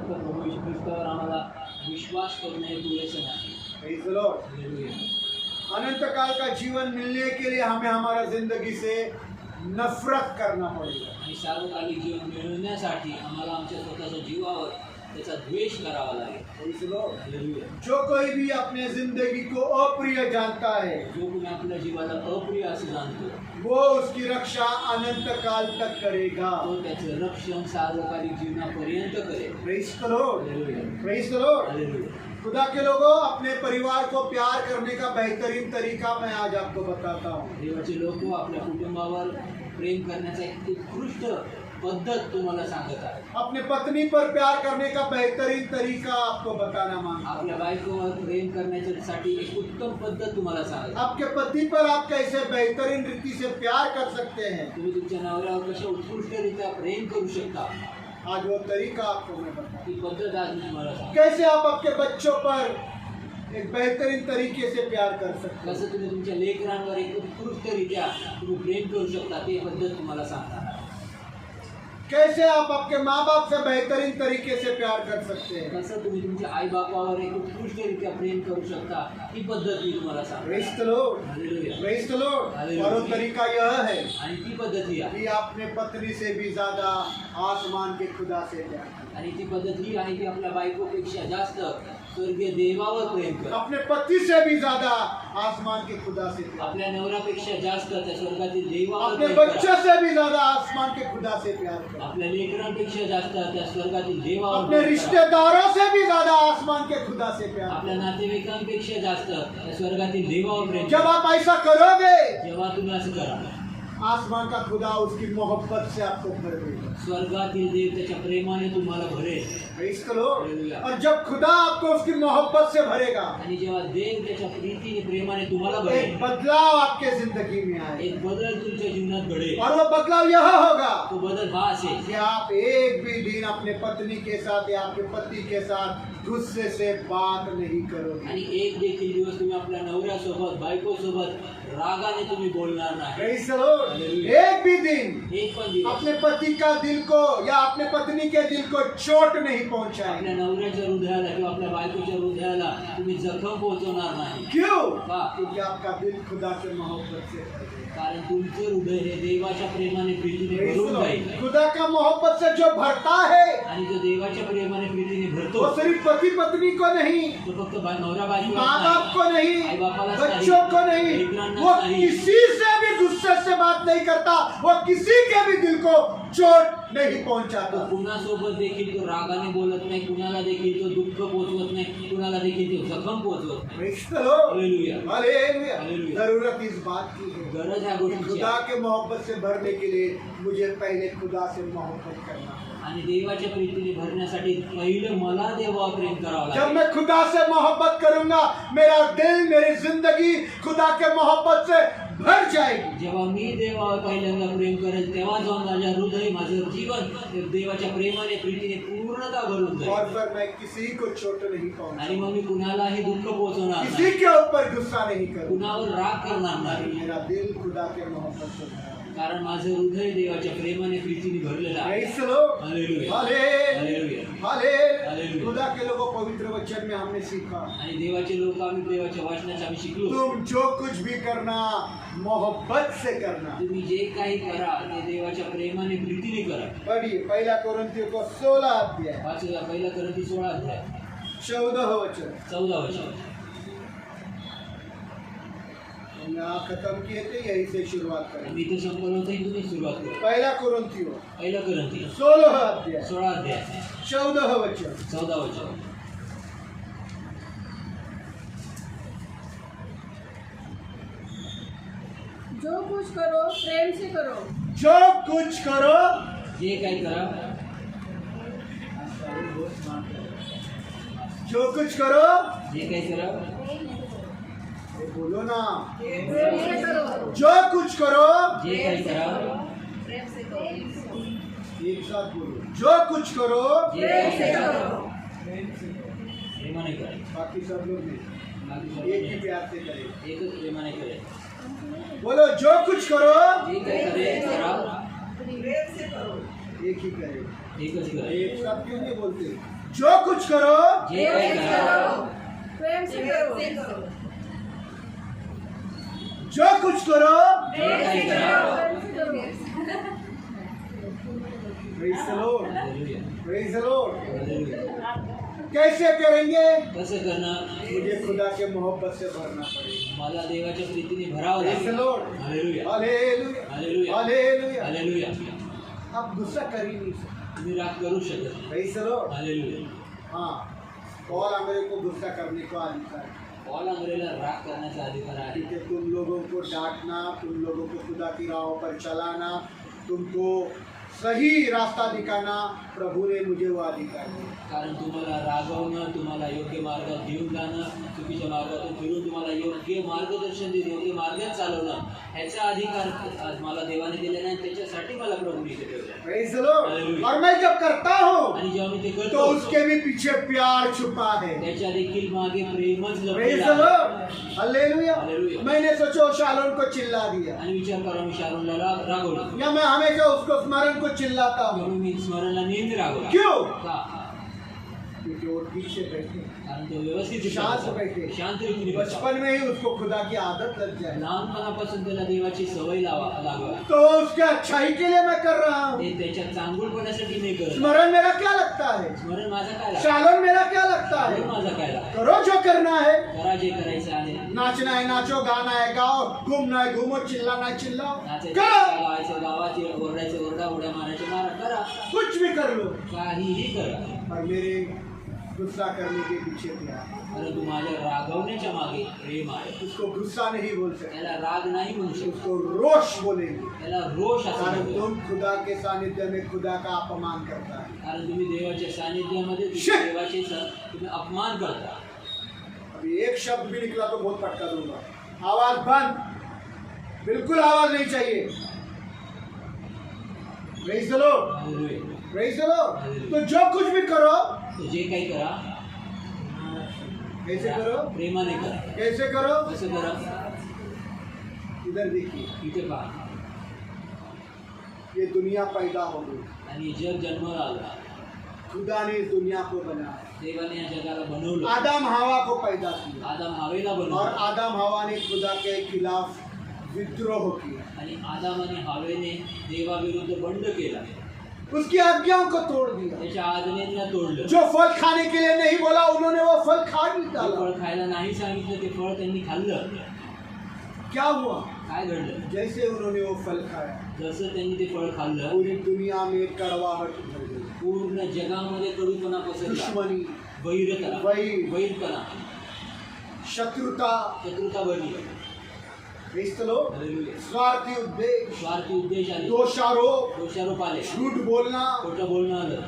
फक्त प्रभू येशू ख्रिस्तावर आम्हाला विश्वास करणे हे पुरेसे नाही. Praise the Lord. हालेलुया. अनंत काल का जीवन मिलने के लिए हमें हमारा जिंदगी से नफरत करना पड़ेगा. आणि सार्वकालिक जीवन मिळवण्यासाठी आम्हाला आमच्या स्वतःच्या जीवावर त्याचा द्वेष करावा लागेल. Praise the Lord. हालेलुया. जो कोई भी अपने जिंदगी को अप्रिय जानता है जो कोणी आपल्या जीवाला अप्रिय असं जाणतो वो उसकी रक्षा अनंत काल तक करेगा. तो त्याचं रक्षण सार्वकालिक जीवनापर्यंत करेल. Praise the Lord. हालेलुया. Praise the Lord. हालेलुया. खुदा के लोगों, अपने परिवार को प्यार करने का बेहतरीन तरीका मैं आज आपको बताता हूँ. देवाचे लोक आपल्या कुटुंबावर प्रेम करण्याचा एक उत्कृष्ट पद्धत तुम्हाला सांगत आहे. अपने पत्नी पर प्यार करने का बेहतरीन तरीका आपको बताना मांगता हूँ. आपल्या बायकोवर प्रेम करण्यासाठी एक उत्तम पद्धत तुम्हाला सांगत आहे. आपके पति पर आप कैसे बेहतरीन रीति से प्यार कर सकते हैं, तुम्ही तुमच्या नवऱ्यावर कशा उत्कृष्टरित्या प्रेम करू शकता आज वो तरीका आपको मैं बताता ही पद्धत आज मी तुम्हाला सांगतो. हूँ. कैसे आप आपके बच्चों पर एक बेहतरीन तरीके से प्यार कर सकते हैं. कसं तुम्ही तुमच्या लेकरांवर एक उत्कृष्टरित्या तुम्ही प्रेम करू शकता ते पद्धत तुम्हाला सांगणार आहे. कैसे आप आपके माँ बाप से बेहतरीन तरीके से प्यार कर सकते हैं. कसं तुम्ही तुमच्या आई बापावर एक उत्कृष्टरित्या प्रेम करू शकता ही पद्धत मी तुम्हाला सांगतो. Praise the Lord. हालेलुया. Praise the Lord. Hallelujah. और वो तरीका यह है आणि ती पद्धत ही आहे कि अपने पत्नी से भी ज्यादा आसमान के खुदा से प्यार करें. आणि ती पद्धत ही आहे की आपल्या बायकोपेक्षा जास्त स्वर्गीय देवावर प्रेम कर. अपने पति से भी ज्यादा आसमान के खुदा से प्यार. आपल्या नवऱ्यापेक्षा जास्त त्या स्वर्गातील देवावर अपने प्रेम करा. बच्चों से भी ज्यादा आसमान के खुदा से प्यार करें. आपल्या लेकरांपेक्षा जास्त त्या स्वर्गातील देवावर अपने प्रेम करा. रिश्तेदारों से भी ज्यादा आसमान के खुदा से प्यार आपल्या करें. नातेवाईकांपेक्षा जास्त त्या स्वर्गातील देवावर प्रेम जब करा. आप ऐसा करोगे, जेव्हा तुम्ही असं करा आसमान का खुदा उसकी मोहब्बत से आपको भर देगा. स्वर्गातील देव त्याच्या प्रेमाने तुम्हाला भरेल. Praise the Lord. Hallelujah. और जब खुदा आपको उसकी मोहब्बत से भरेगा, आणि जेव्हा देव त्याच्या प्रीतीने प्रेमाने तुम्हाला एक भरेल बदलाव आपके जिंदगी में आएगा. एक बदल तुमच्या जीवनात घडेल. और वो बदलाव यह होगा तो बदल हा असेल कि आप एक भी दिन अपने पत्नी के साथ या आपके पति के साथ गुस्से से बात नहीं करोगे. आणि एक देखील दिवस तुम्ही आपल्या नवऱ्यासोबत बायकोसोबत रागाने तुम्ही बोलणार नाही. Praise the Lord. Hallelujah. एक भी दिन एक पण दिवस अपने पति का दिल को या अपने पत्नी के दिल को चोट नहीं पहुंचाए. आपल्या नवऱ्याच्या हृदयाला किंवा आपल्या बायकोच्या हृदयाला तुम्ही जखम पोहोचवणार नाही. क्यों? का? क्योंकि आपका दिल खुदा के मोहब्बत से भर गया. कारण तुमचं हृदय हे देवाच्या प्रेमाने प्रीतीने Praise the भरून Lord. जाईल. खुदा का मोहब्बत से जो भरता है आणि जो देवाच्या प्रेमाने प्रीतीने भरतो वो सिर्फ पति पत्नी को नहीं, तो फक्त नवरा बायको माँ बाप को नहीं, आई बापालाच बच्चों को नहीं, लेकरांनाच वो नाही. किसी से भी गुस्से से बात नहीं करता, वो किसी के भी दिल को चोट नहीं तो पहुंचाता. कुणासोबत देखील तो रागाने बोलत नाही, कुणाला देखील तो दुःख पोचवत नाही, कुणाला देखील तो जखम पोचवत नाही. Praise the Lord. हालेलुया. हालेलुया. हालेलुया. जरूरत इस बात की है गरज ह्या कि गोष्टीची खुदा आहे. के मोहब्बत से भरने के लिए मुझे पहले खुदा से मोहब्बत करना है. आणि देवाच्या प्रीतीने भरण्यासाठी पहिलं मला देवावर प्रेम करावं जब लागेल. मैं खुदा से मोहब्बत करूंगा, मेरा दिल, मेरी जिंदगी खुदा के मोहब्बत से भर जाएगी. जेव्हा मी देवावर पहिल्यांदा प्रेम करेल तेव्हा जाऊन माझ्या हृदय माझं जीवन ते देवाच्या प्रेमाने प्रीतीने पूर्णता भरून जाईल. और फिर मैं किसी को चोट नहीं पहुंचा, आणि मग मी कुणालाही दुःख पोहोचवणार किसी नाही, के ऊपर गुस्सा नहीं करूंगा. कुणावर राग करणार नाही. मेरा दिल खुदा के मोहब्बत से भरा है. कारण माझं हृदय देवाच्या प्रेमाने प्रीतीने भरलेलं आहे. Praise the Lord. हालेलुया. हालेलुया. हालेलुया. हालेलुया. खुदा के लोगों, पवित्र वचन में हमने सीखा, आणि देवाचे लोक आम्ही देवाच्या वाचनात आम्ही शिकलो तुम जो कुछ भी करना मोहब्बत से करना. तुम्ही जे काही करा ते देवाच्या प्रेमाने प्रीतीने करा. पढ़िए पहला कोरिन्थियों को 16 अध्याय वाचूया पहिला करंती 16 अध्याय 14 वचन. 14 वचन. यहाँ खत्म किए थे, यही से शुरुआत करें. मी इथे संपलं होतं तुम्ही सुरुवात करा. पहला कोरिन्थियों पहिला करंती 16 अध्याय 16 अध्याय 14 वचन. 14 वचन. जो कुछ करो प्रेम से करो. जो कुछ करो, जे काही करा जो कुछ करो, जे काही करा ये बोलो ना, प्रेम से करो. जो कुछ करो, जे काही करा प्रेम से करो. एक साथ बोलो, जो कुछ करो, जे प्रेम काही से करा करो. प्रेमाने करा. बाकी सब लोग नहीं, बाकी सर्व एक ही प्यार से करें. एकच प्रेमाने करे. बोलो, जो कुछ करो, जे काही करे करा एक ही करें. एकच करा. एक साथ क्यों नहीं बोलते? जो कुछ करो जे काही करा प्रेम से करो जो कुछ करो जे काही करा प्रेम से करो Praise the Lord. हालेलुया. Praise the Lord. हालेलुया. कैसे करेंगे? कसं करणार? मुझे खुदा के मोहब्बत से भरना पड़ेगा. मला देवाच्या प्रीतीने भरावं Praise the लागेल. Lord. Hallelujah. Hallelujah. Hallelujah. Hallelujah. Hallelujah. आप गुस्सा कर ही नहीं सकते. तुम्ही राग करू शकत नाही. Praise the Lord. हालेलुया. हाँ, पौल अंग्रेज को गुस्सा करने को अधिकार है. पॉल अंग्रेला राग करण्याचा अधिकार आहे. ठीक है, तुम लोगों को डांटना, तुम लोगों को खुदा की राहों पर चलाना, तुमको सही रास्ता दिखाना, प्रभु ने मुझे वो अधिकार दिया. कारण तुम्हाला रागवणं, तुम्हाला योग्य मार्गात घेऊन जाणं, चुकीच्या मार्गातून फिरून तुम्हाला योग्य मार्गदर्शन देणं, योग्य मार्गात चालवणं, ह्याचा अधिकार आज मला देवाने दिलेला आहे. त्याच्यासाठी मला प्रभूने इथे ठेवलं आहे. Praise the Lord. Hallelujah. और मैं जब करता हूँ आणि जेव्हा मी ते तो करतो उसके भी पीछे प्यार छुपा है. त्याच्या देखील मागे प्रेमच Praise लपलेलं the आहे. Lord. Hallelujah. Hallelujah. मैंने सोचो शालोन को चिल्ला दिया, आणि विचार करा, मी शारोनला रागवलं, या मैं हमेशा उसको स्मरण को चिल्लाता हूँ. म्हणून मी स्मरणला नेहमी रागवला. क्यों? का? क्योंकि वो ठीक से बैठे, कारण तो व्यवस्थित शांत बसला. बैठे. शांत रीतीने बसला. बचपन में ही उसको खुदा की आदत लग जाए, लहानपणापासून त्याला देवाची सवय लागवा. तो उसके अच्छाई के लिए मैं कर रहा हूँ. ते त्याच्या चांगुलपणासाठी नाही करत. स्मरण मेरा क्या लगता है? स्मरण माझा काय लागतं? शालोन मेरा क्या लगता है? स्मरण माझा काय लागतं? करो जो करना है. करा जे करायचं आहे. नाचना है नाचो, गाना है गाओ, घूमना है घूमो, चिल्लाना है चिल्लाओ, नाचायचं, करो. गावायचं गावात, ओरडायचं ओरडा, उड्या मारायचं मारा, करा. कुछ भी कर लो, काहीही करा. पर मेरे गुस्सा करने के पीछे प्यार. परंतु माझ्या रागवण्याच्या मागे प्रेम आहे. उसको गुस्सा नहीं बोल सकते, त्याला राग नाही म्हणू शकत. उसको रोष बोलेंगे. त्याला रोष असं कारण म्हणतात. तुम खुदा के सानिध्य में खुदा का अपमान करता है. कारण तुम्ही देवाच्या सानिध्यामध्ये तुम्ही शिट! देवाचे तुम्ही अपमान करता. अभी एक शब्द भी निकला तो बहुत फटका दूंगा. आवाज बंद, बिल्कुल आवाज नहीं चाहिए. Praise the Lord. हालेलुया. Praise the Lord. तो जो कुछ भी करो, तो जे काही करा कैसे करो? प्रेमाने करा. कैसे करो? कसं करा? इधर देखिए, इथे पहा. ये दुनिया पैदा हो गई, आणि जग जन्माला आला. खुदा ने इस दुनिया को बनाया. देवाने या जगाला बनवलं. आदम हवा को पैदा किया, आदम हवेला और बनवलं. आदम हवा ने खुदा के खिलाफ विद्रोह किया, आणि आदम आणि हवेने देवाविरुद्ध बंड केला. उसकी आज्ञाओं को तोड़ दिया. त्याच्या आज्ञेला तोडलं. जो फल खाने के लिए नहीं बोला, उन्होंने वो फल खा भी जे डाला. फळ खायला नाही सांगितलं ते फळ त्यांनी खाल्लं. क्या हुआ? काय घडलं? जैसे उन्होंने वो फल खाया, जसं त्यांनी ते फळ खाल्लं, पूरी दुनिया में कड़वाहट भर गई, पूर्ण जगामध्ये कडूपणा पसरला. दुश्मनी, वैरपणा, शत्रुता, शत्रुता भरली. Praise the Lord. हालेलुया. स्वार्थी उद्देश्य, स्वार्थी उद्देश आले, दोषारोप, दोषारोप आले, झूठ बोलना, खोटं बोलणं आलं.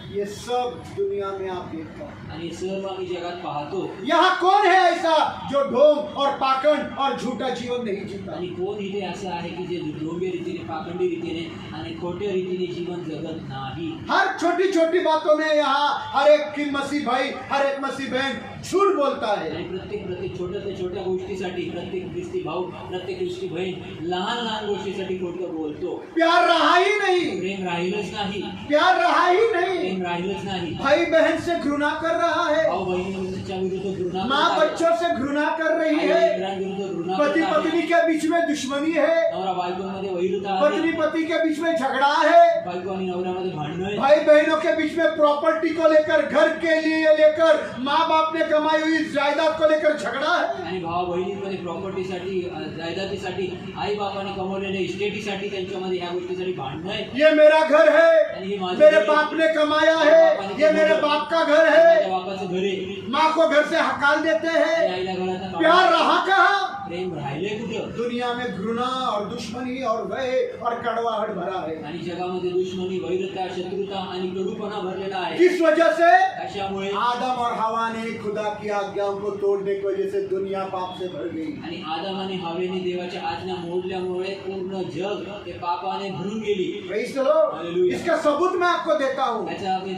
ये सब दुनिया में आप देखते हैं. आणि सर्व आम्ही जगात पाहतो. यहाँ कौन है ऐसा जो ढोंग और पाखंड और झूठा जीवन नहीं जीता? आणि कोण इथे असं आहे की जे ढोंगे रीतीने, पाखंडी रीतीने आणि खोट्या रीतीने जीवन जगत नाही. हर छोटी छोटी बातों में यहाँ हर एक की मसीह भाई, हर एक मसीह बहन झूठ बोलता है. आणि प्रत्येक छोट्या ते छोट्या गोष्टीसाठी प्रत्येक ख्रिस्ती भाऊ, प्रत्येक ख्रिस्ती बहीण लहान लहान गोष्टीसाठी खोटं बोलतो. प्यार रहा ही नहीं, प्रेम राहिलंच नाही. प्यार रहा ही नहीं. प्रेम राहिलंच नाही. भाई बहन से घृणा कर रहा है, भाऊ बहिणीच्या विरुद्ध घृणा माँ करत आहे. बच्चों से घृणा कर रही आई है, लेकरांविरुद्ध घृणा पति करत आहे. पत्नी के बीच में दुश्मनी है, नवरा बायकोमध्ये वैरता आहे. पत्नी पति के बीच में झगड़ा है, बायको आणि नवऱ्यामध्ये भांडणं आहे. भाई बहनों के बीच में प्रॉपर्टी को लेकर, घर के लिए लेकर, माँ बाप ने कमाई हुई जायदाद को लेकर झगड़ा है. आणि भाऊ बहिणींमध्ये प्रॉपर्टीसाठी, जायदादीसाठी, आई बापाने कमवलेल्या इस्टेटीसाठी त्यांच्यामध्ये ह्या गोष्टीसाठी भांडणं आहे. ये मेरा घर है, आणि हे माझं मेरे घर आहे. बाप ने कमाया है, ये मेरे बाप का घर है. माझ्या बापाचं घर आहे. माँ को घर से हकाल देते आणि हैं. आईला घरात प्यार रहा कहाँ? प्रेम राहिले कुठं? दुनिया में घृणा और दुश्मनी और भय और कड़वाहट भरा है. आणि जगामध्ये दुश्मनी, वैरता, शत्रुता आणि कडूपणा भरलेला आहे. किस वजह से? अशामुळे आदम और हवा ने खुदा की आज्ञाओं को तोड़ने की वजह से दुनिया पाप से भर गई. आणि आदम आणि हवेने देवाच्या आज्ञा मोडल्यामुळे पूर्ण जग ते पापाने भरून गेली. Praise the Lord. Hallelujah. इसका सबूत मैं आपको देता हूँ. याचा आम्ही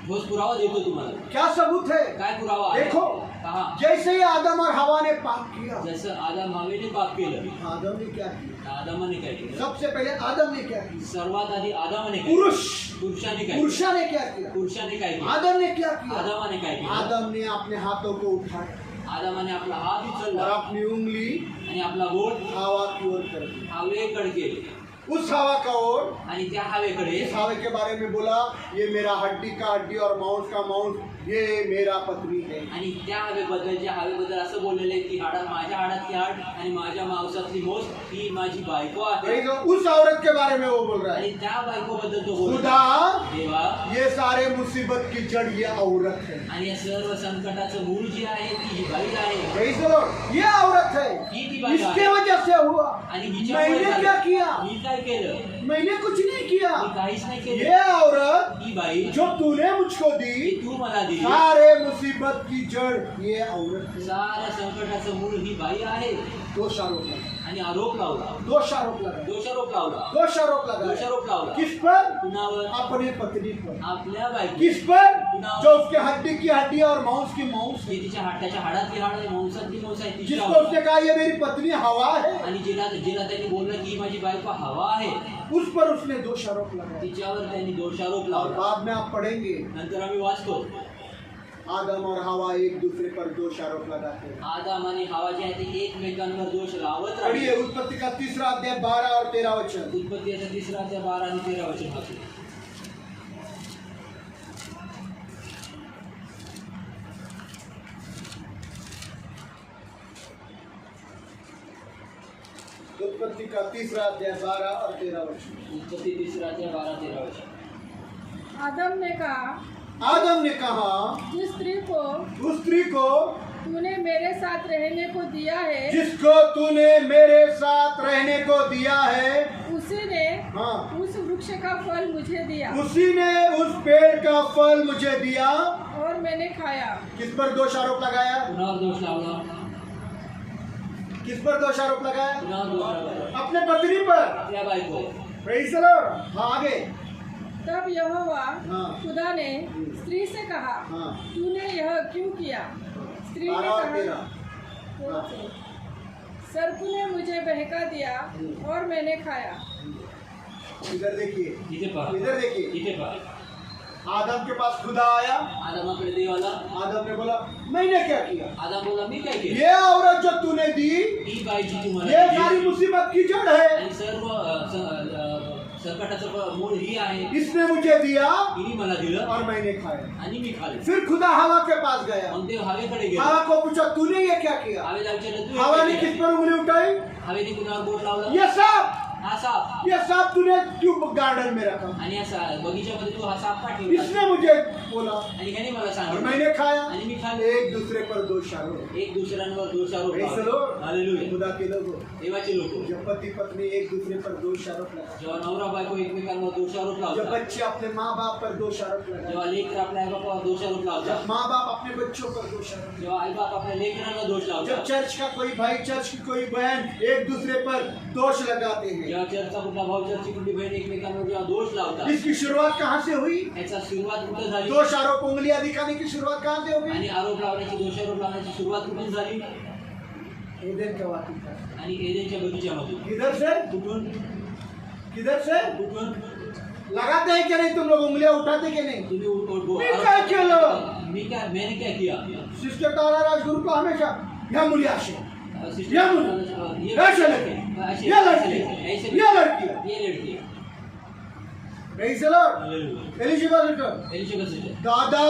ठोस पुरावा देतो तुम्हाला. क्या सबूत है? काय पुरावा आहे? देखो, पहा, जैसे ही आदम और हवा ने पाप किया, जसं आदम हवेने पाप केलं, आदम ने क्या किया? आदमाने काय केलं? सबसे पहले आदम ने क्या किया? सर्वात आधी आदमाने काय केलं? पुरुष पुरुषाने काय केलं? पुरुषा ने क्या किया? पुरुषाने काय केलं? आदम ने क्या किया? आदमाने काय केलं? आदम ने अपने हाथों को उठाया आदमाने आपला हात और उचलला अपनी उंगली आणि आपला बोट हवा की ओर कर दी. हवेकडे केले उस हवा का ओर, आणि त्या हवेकडे इस हवा के बारे में बोला, ये मेरा हड्डी का हड्डी और मांस का मांस, ये मेरा पत्नी है. आणि त्या हवेबद्दलच्या हवेबद्दल असं बोललेलं आहे की माझ्या हाडातली हाड आणि माझ्या मांसातली मोस ही माझी बायको आहे. वही तो उस औरत के बारे में वो बोल रहा है. आणि त्या बायकोबद्दल तो बोलतो. खुदा, देवा, ये सारे मुसीबत की जड़ ये औरत है. आणि या सर्व संकटाचं मूळ जे आहे ती ही बाई आहे. Praise the Lord. ये औरत है. ही ती बाई इसके आहे. वजह से हुआ. आणि हिच्यामुळे मैंने झालं. क्या किया? मी काय केलं? मैंने कुछ नहीं किया. मी काहीच नाही केलं. ये औरत ही बाई जो तूने मुझको ही दी, तू मला दिली. सारे मुसीबत की जड़ ये औरत है. साऱ्या संकटाचं मूळ ही बाई आहे. दोषारोप लगा. आणि आरोप लावला. दोषारोप लगा. दोषारोप लावला. दोषारोप लगा. दोषारोप लावला. किस पर? कुणावर? अपने पत्नी पर. आपल्या बायको. किस पर? जो उसके हड्डी की हड्डी और मांस की मांस है. जी तिच्या हाडाच्या हाडातली हाड आहे, मांसातली मांस आहे जिसको तिच्यावर. उसने कहा ये मेरी पत्नी हवा है, आणि जिला त्यांनी बोललं की ही माझी बायको हवा आहे, उस पर उसने दोषारोप लगाया. तिच्यावर त्यांनी दोषारोप और लावला. बाद में आप पढ़ेंगे, नंतर आम्ही वाचतो आदम और हवा एक दूसरे पर दोषारोप लगाते हैं. आदम आणि हवा जे आहे ते एकमेकांवर दोष लावत पढ़िए राहिले. उत्पत्ति का 3 अध्याय 12 और 13 वचन. उत्पत्तीचा 3 अध्याय 12 आणि 13 वचन वाचू. उत्पत्ति का 3 अध्याय 12 और 13 वचन. उत्पत्ती 3 अध्याय 12-13 वचन. आदम ने कहा, आदम ने कहा जिस स्त्री को उस स्त्री को तूने मेरे साथ रहने को दिया है, जिसको तूने मेरे साथ रहने को दिया है, उसी ने हाँ, उस वृक्ष का फल मुझे दिया उसी ने उस पेड़ का फल मुझे दिया. और मैंने खाया. किस पर दोषारोप लगाया? कुणावर दोष लावला? किस पर दोषारोप लगाया? कुणावर दोष लावला? अपने पत्नी पर. आपल्या बायको. Praise the Lord. हाँ, आगे. तब यहोवा हाँ. खुदा ने स्त्री से कहा, हाँ. तूने यह क्यों किया? स्त्री ने 12 और कहा, 13. सर्प ने मुझे बहका दिया और मैंने खाया. इधर देखिए, इथे पहा. इधर देखिए. इथे पहा. आदम के पास खुदा आया. आदमाकडे देव आला. आदम ने बोला, मैंने क्या किया? आदम बोला मी काय केलं? ये औरत जो तूने दी, ही बाईची तुम्हाला ये दिली. सारी मुसीबत की जड़ है. आणि सर्व संकटाचं मूळ ही आहे. इसने मुझे दिया हिने मला दिलं और मैंने खाया. आणि मी खाल्लं. फिर खुदा हवा के पास गया. मग देव हवेकडे गेला. हवा को पूछा, तूने ये क्या किया? हवेला विचारलं तू हवा हे ने काय किस केलं? पर उंगली उठाई? हवेने कुणावर बोट लावलं? ये सांप. हा साप. ये सांप तूने क्यों गार्डन में रखा? आणि या बगीच्यामध्ये तू हा साप का ठेवला? इसने मुझे बोला आणि ह्याने मला और सांगितलं मैंने खाया. आणि मी खाल्लं. एक दूसरे पर दोषारोप. एक दुसऱ्यांवर दोषारोप Praise the लावला. Lord. हालेलुया. खुदा के लोगों, देवाचे लोक. जब पति पत्नी एक दूसरे पर दोषारोप लगाते, जेव्हा नवरा बायको एकमेकांवर दोषारोप जब लावतात, बच्चे अपने माँ बाप पर दोषारोप लगाते, जेव्हा लेकर आपल्या आईबापावर दोषारोप जब लावतात, माँ बाप अपने बच्चों पर दोषारोप, जेव्हा आईबाप आपल्या लेकरांना दोष जब लावतात, चर्च का कोई भाई, चर्च की कोई बहन एक दूसरे पर दोष लगाते हैं. जेव्हा चर्चचा कुठला भाऊ चर्चची कुठली बहीण एकमेकांवर जेव्हा दोष लावतात, इसकी शुरुआत कहाँ से हुई? याचा सुरुवात कुठं झाली? दोषारोप उंगलियां दिखाने की शुरुआत कहाँ से हुई? आणि आरोप लावण्याची दोषारोप लावण्याची सुरुवात कुठून झाली? एदेन का वाटिका. आणि एदेनच्या बगीच्यामधून. किधर से? कुठून? किधर से? कुठून? लगाते हैं क्या नहीं तुम लोग? उंगलियां उठाते क्या नहीं? तुम्ही मी काय केलं? मैंने क्या किया? सिस्टर तारा राजगुरु को हमेशा या मुलिया से, सिस्टर- या मुली, ऐसे लड़के, ऐसे- ये लड़की, ऐसे- ये लड़की. ये लड़की. Praise the Lord. Hallelujah. Elisheba sister, Elisha sister. दादा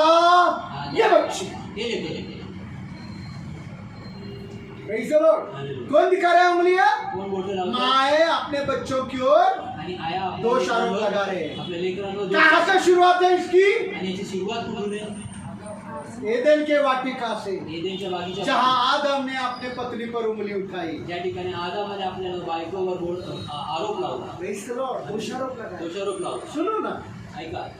ये बच्ची. ये लेते. Praise the Lord. हालेलुया. कौन दिखा रहा है उंगलियां? कोण बोलतो लावतो? माए अपने बच्चों की ओर. आणि आया आपल्या दोष आरोप लेकरांवर- लगा रहे हैं. आपल्या लेकरांवर कहाँ दोष- से शुरुआत है इसकी? आणि याची सुरुवात कुठून आहे? एदेन के वाटिका से, एदेनच्या बागीच्या जहाँ आदम ने अपने पत्नी पर उंगली उठाई. ज्या ठिकाणी आदामाने आपल्या बायकोवर आरोप लावला, Praise the Lord. दोषारोप लगा. दोषारोप लावला. सुनो ना, ऐका,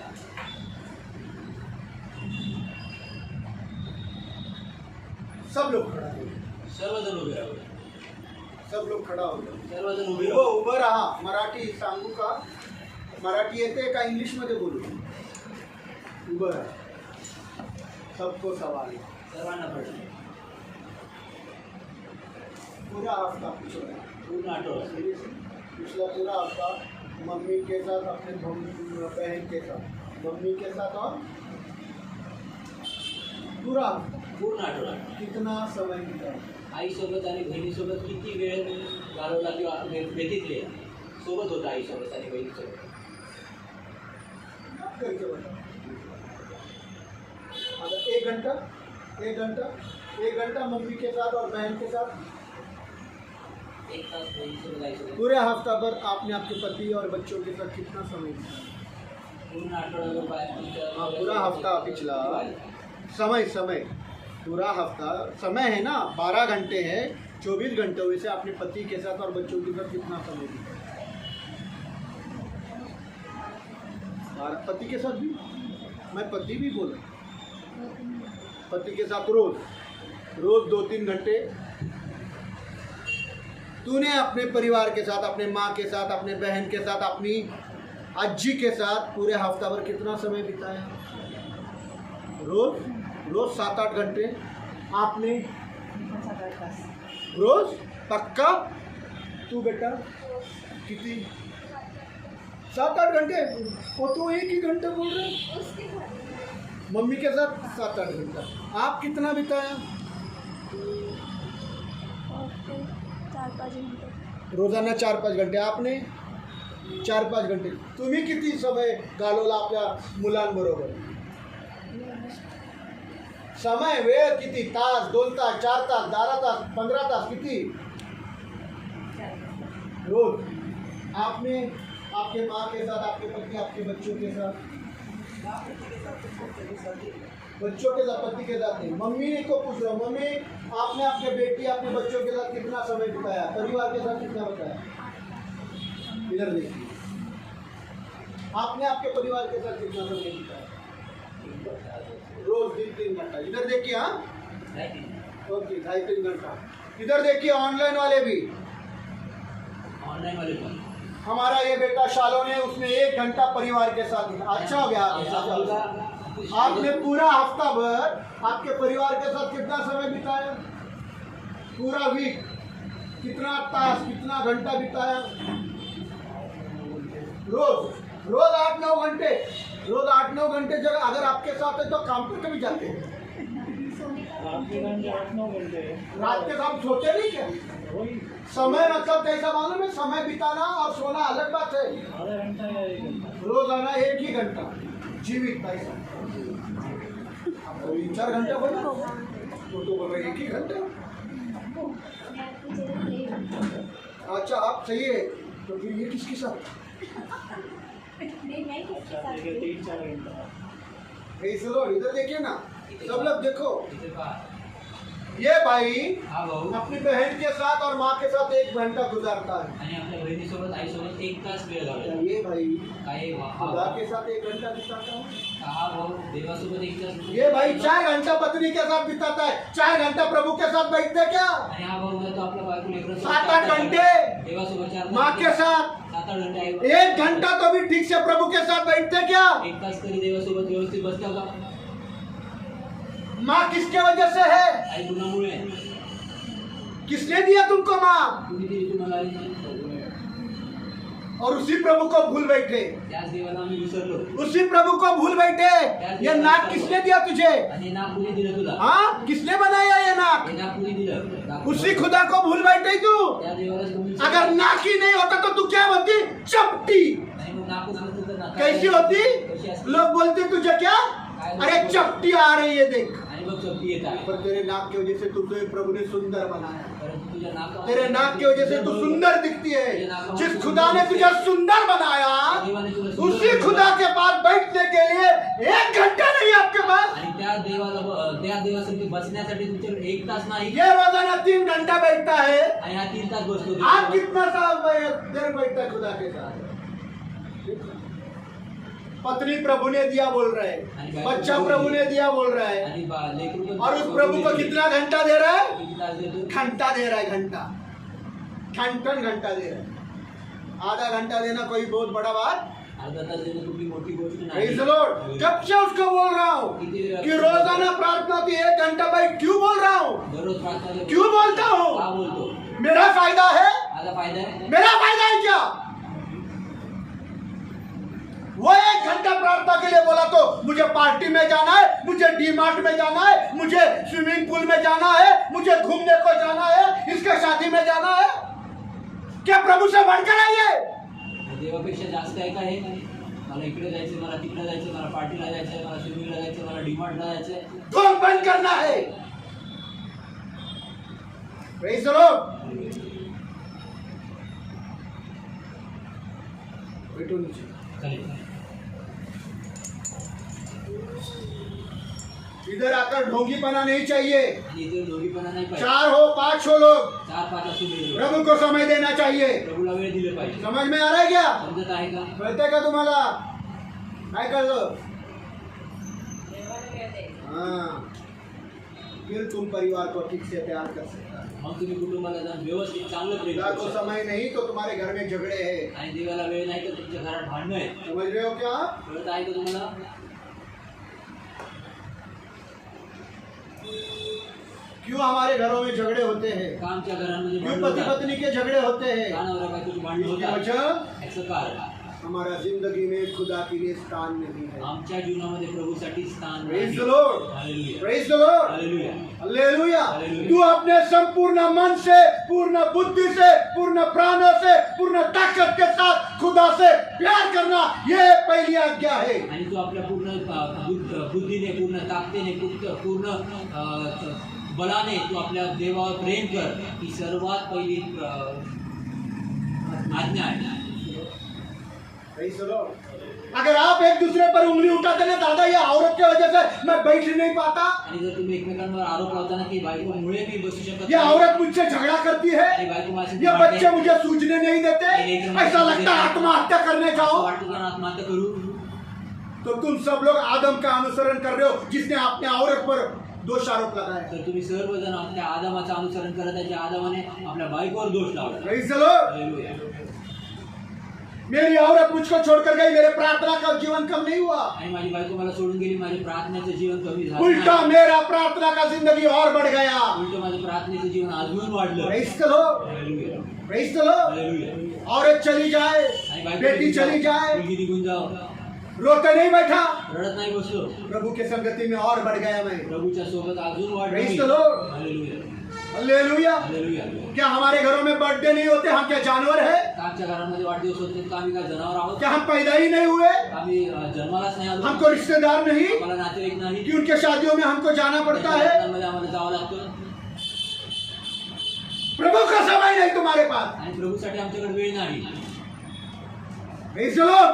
सब लोग खड़ा हो गए. सर्वजण उभे राहू. सब लोग खड़ा हो गए. सर्वजण उभे उभं राहू. उभं राहा. मराठी सांगू का? मराठी येते का इंग्लिश मध्ये बोलू? उभं राहा. सबको सवाल है। सर्वांना प्रश्न. पूरा हफ्ता पिछला पूर्ण आठवडा. पिछला पूरा हफ्ता मम्मी के साथ, अपने बहन के साथ, मम्मी के साथ, और पूरा हफ्ता पूर्ण आठवडा कितना समय बिताया? आईसोबत आणि बहिणीसोबत किती वेळ घालवला किंवा व्यतितले सोबत होता आईसोबत आणि बहिणीसोबत? करके बता। अगर एक घंटा मम्मी के साथ और बहन के साथ, 1 तास बहिणीसोबत आईसोबत. पूरे हफ्ता भर आपने आपके पति और बच्चों के साथ कितना समय बिताया? पूर्ण आठवडाभर हाँ, पूरा हफ्ता पिछला समय पूरा हफ्ता समय है ना, 12 घंटे है, 24 घंटे हुए से आपने पति के साथ और बच्चों के साथ कितना समय बिताया? और पति के साथ भी, मैं पति भी बोला, पति के साथ रोज 2-3 घंटे तूने अपने परिवार के साथ, अपने माँ के साथ, अपने बहन के साथ, अपनी अज्जी के साथ पूरे हफ्ता भर कितना समय बिताया? रोज 7-8 घंटे आपने रोज पक्का? तू बेटा कितनी? 7-8 घंटे? वो तो एक ही घंटे बोल रहे। मम्मी के साथ 7-8 घंटा। आप कितना बिताया? 4-5 घंटे. रोजाना 4-5 घंटे. आपने 4-5 घंटे. तुम्ही किती समय घालवला आपल्या मुलांबरोबर? समय, वेळ किती? तास, 2 तास, 4 तास, 12 तास, 15 तास, किती रोज? आपने आपके माँ के साथ, आपके पति, आपके बच्चों के साथ, बच्चों के साथ, पति के साथ नहीं, मम्मी को पूछ रहा हूँ, मम्मी आपने आपके बेटी, अपने बच्चों के साथ कितना समय बिताया? परिवार के साथ कितना बिताया? इधर देखिए, आपने आपके परिवार के साथ कितना समय बिताया? रोज 3 घंटा. इधर देखिए, हाँ ओके, 2.5-3 घंटा. इधर देखिए, ऑनलाइन वाले भी. ऑनलाइन वाले पण. हमारा ये बेटा शालो ने, उसने 1 घंटा परिवार के साथ दिया. अच्छा हो गया. आपने पूरा हफ्ता भर आपके परिवार के साथ कितना समय बिताया? पूरा वीक कितना तास, कितना घंटा बिताया? रोज 8-9 घंटे. रोज 8-9 घंटे जगह अगर आपके साथ है तो काम पे कभी जाते हैं? रात के काम सोते नहीं क्या? समय मतलब कैसा मालूम है? समय बिताना और सोना अलग बात है. रोजाना 1 ही घंटा जीवित पैसा. 3-4 घंटे बोला तो बोल रहे 1 ही घंटा. अच्छा, आप सही है. तो फिर ये किसके साथ? इधर देखिए ना, सब लोग देखो. इथे पहा. ये भाई हा भाऊ अपनी बहन के साथ और माँ के साथ 1 घंटा गुजारता है. आणि आपल्या बहिणीसोबत आईसोबत 1 तास वेळ घालवला. ये भाई काय खुदा के साथ 1 घंटा बिताता है. हा भाऊ देवासोबत 1 तास. ये भाई 4 घंटा पत्नी के साथ बिताता है. 4 घंटा प्रभु के साथ बैठते क्या? आणि हा भाऊ तो आपल्या बायको लेकरांसोबत 7-8 घंटे देवासोबत 4 माँ के साथ. 7-8 घंटे आई. 1 घंटा तो भी ठीक से प्रभु के साथ बैठते क्या? 1 तास तरी देवासोबत व्यवस्थित बसता का? माँ किसके वजह से है? आई गुणामुळे. किसने दिया तुमको माँ? तुम्ही दिली तुम्हाला आई. और उसी प्रभु को भूल बैठे. त्याच देवाला आम्ही विसरलो. उसी प्रभु को भूल बैठे. ये नाक किसने दिया तुझे? आणि नाक कुणी दिलं तुला? हाँ, किसने बनाया ये नाक? हे नाक कुणी दिलं? उसी खुदा को भूल बैठे तू. त्या देवाला तुम्ही. अगर नाक ही नहीं होता तो तू क्या होती? चपटी. आणि मग नाक नसतं तर नाक कैसी होती? कशी असते? लोग बोलते तुझे क्या? अरे चपटी आ रही है देख. आणि मग चपटी येत आहे. पर तेरे नाक की वजह से तुझे प्रभु ने सुंदर बनाया. परंतु तुझ्या नाकावर. तेरे नाक की वजह से तू सुंदर दिखती है. जिस खुदा ने तुझे सुंदर बनाया, उसी खुदा के पास बैठने के लिए 1 घंटा नहीं आपके पास. आणि त्या देवासाठी बसण्यासाठी तुमच्याकडे 1 तास नाही. ये रोजाना 3 घंटा बैठता है. आणि हा 3 तास बसतो. आप कितना देर बैठता है खुदा के साथ? पत्नी प्रभु ने दिया बोल रहा है, बच्चा प्रभु ने दिया बोल रहा है. आणि लेकरू पण. और उस प्रभु को कितना घंटा दे रहा है? किती तास देतो? घंटा दे रहा है. घंटा दे रहा है. आधा घंटा देना कोई बहुत बड़ा बात अर्धा तास देणं कुठली मोठी गोष्ट Praise the Lord. कब से उसको बोल रहा हूँ कि रोजाना प्रार्थना की 1 घंटा भाई क्यों बोल रहा हूँ, दररोज प्रार्थना क्यों बोलता का हूँ? बोलतो? मेरा फायदा है, माझा फायदा आहे. मेरा फायदा है क्या? वो 1 घंटा प्रार्थना के लिए बोला तो मुझे पार्टी में जाना है, मुझे डी-मार्ट में जाना है, मुझे स्विमिंग पूल में जाना है, मुझे घूमने को जाना है, इसके शादी में जाना है, क्या प्रभु से बढ़कर है ये? देवापेक्षा जास्त आहे का हे? मला इकडे जायचं, मला तिकडे जायचं, मला पार्टीला जायचं, मला स्विमिंगला जायचं, मला डीमार्टला जायचं. कौन बंद करना है? Praise the Lord. बैठो नीचे. चालेल. इधर आकर ढोंगीपना नहीं चाहिए. आणि इथे दोघीपणा नाही पाहिजे. 4 हो 5 हो लोग, 4-5 असू दे. प्रभु को समय देना चाहिए. प्रभूला वेळ दिले पाहिजे. समझ में आ रहा है क्या? समजत आहे का? कळतंय का तुम्हाला? काय कळलं? हाँ, फिर तुम परिवार को ठीक से प्यार कर सकता है. मग तुम्ही कुटुंबाला जाऊन व्यवस्थित चांगलं प्रेम खुदा करू को शकता. समय नहीं तो तुम्हारे घर में झगड़े हैं. आणि देवाला वेळ नाही तर तुमच्या घरात भांडणं आहे. समझ रहे हो क्या? कळत आहे का तुम्हाला? क्यों हमारे घरों में झगड़े होते हैं? का आमच्या घरांमध्ये क्यों भांडणं पति होतात? पत्नी के झगड़े होते हैं? का नवरा बायकोची भांडणं इसकी होतात? वजह याचं कारण हमारा जिंदगी में खुदा के लिए स्थान नहीं है. आमच्या जीवनामध्ये प्रभूसाठी स्थान Praise नाही. the Lord. हालेलुया. Praise the Lord. हालेलुया. हालेलुया. हालेलुया. तू अपने संपूर्ण मन से, पूर्ण बुद्धि से, पूर्ण प्राणों से, पूर्ण ताकत के साथ खुदा से प्यार करना, ये पहली आज्ञा है. आणि तो आपल्या पूर्ण बुद्धीने, पूर्ण ताकदीने, पूर्ण बलाने तू आपल्या देवावर प्रेम कर. ही सर्वात पहिली आज्ञा आहे. Praise the Lord. अगर आप एक दूसरे पर उंगली उठाते ना, दादा ये औरत की वजह से मैं बैठ नहीं पाता, आणि जर तुम्ही एकमेकांवर आरोप लावताना की बायकोमुळे मी बसू शकत ये नाही, औरत मुझसे झगड़ा करती है, आणि बायको माझ्याशी ये भांडते, बच्चे मुझे सूझने नहीं देते, ऐसा लगता है आत्महत्या करने असं जाओ. वाटतं तर आत्महत्या करू. तो तुम सब लोग आदम का अनुसरण कर रहे हो, जिसने अपने औरत पर दोष आरोप लगाया. तर तुम्ही सर्वजण आपल्या आदामाचं अनुसरण करत आहे, ज्या आदामाने आपल्या बायकोवर दोष लावला. Praise the Lord. हालेलुया. मेरी औरत मुझको छोड़कर गई, मेरे प्रार्थना का जीवन कम नहीं हुआ, आणि माझी बायको मला सोडून गेली, माझे प्रार्थनेचं जीवन कमी झालं उल्टा नाही. मेरा प्रार्थना का जिंदगी और बढ़ गया. उलट माझं प्रार्थनेचं जीवन अजून वाढलं. Praise the Lord. हालेलुया. Praise the Lord. हालेलुया. औरत चली जाए, आणि बायको बेटी निघून चली जाओ, जाए, मुलगी निघून जाओ, रोते नहीं बैठा, रडत नाही बसलो, प्रभु के संगति में और बढ़ गया मैं. प्रभूच्या सोबत अजून वाढलो. Praise the Lord. हालेलुया. हालेलुया. हालेलुया. क्या हमारे घरों में बर्थडे नहीं होते? हम क्या जानवर है? आमच्या घरामध्ये वाढदिवस होते तर आम्ही काय जनावर आहोत? क्या हम पैदा ही नहीं हुए? आम्ही जन्मालाच नाही आलो. हमको रिश्तेदार नहीं आम्हाला नातेवाईक नाही. कि उनके शादियों में हमको जाना पड़ता है? लग्नामध्ये आम्हाला जावं लागतं. प्रभु का समय नहीं तुम्हारे पास. आणि प्रभूसाठी आमच्याकडे वेळ नाही. Praise the Lord.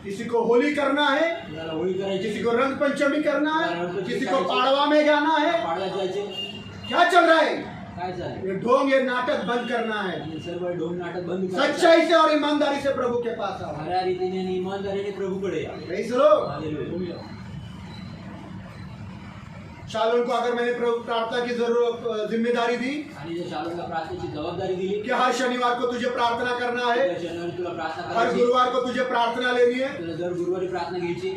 किसी को होली करना है, कुणाला होळी करायची, किसी को रंग पंचमी करना है, किसी को पाड़वा में जाना है. पाडव्यात जायचे. क्या चल रहा है? काय चालेल? ये ढोंग, ये नाटक बंद करना है. आणि सर्व ढोंग नाटक बंद करायचं. सच्चाई से और ईमानदारी से प्रभु के पास आओ. खऱ्या रीतीने आणि इमानदारीने प्रभूकडे या. Praise the Lord. हालेलुया. शालोन को अगर मैंने प्रभु प्रार्थना की जरूरत जिम्मेदारी दी आणि जर शालूला प्रार्थनेची जबाबदारी दिली कि हर शनिवार को तुझे प्रार्थना करना है, तर शनिवारी तुला प्रार्थना हर करायची, गुरुवार को तुझे प्रार्थना लेनी है. तुला दर गुरुवारी प्रार्थना घ्यायची.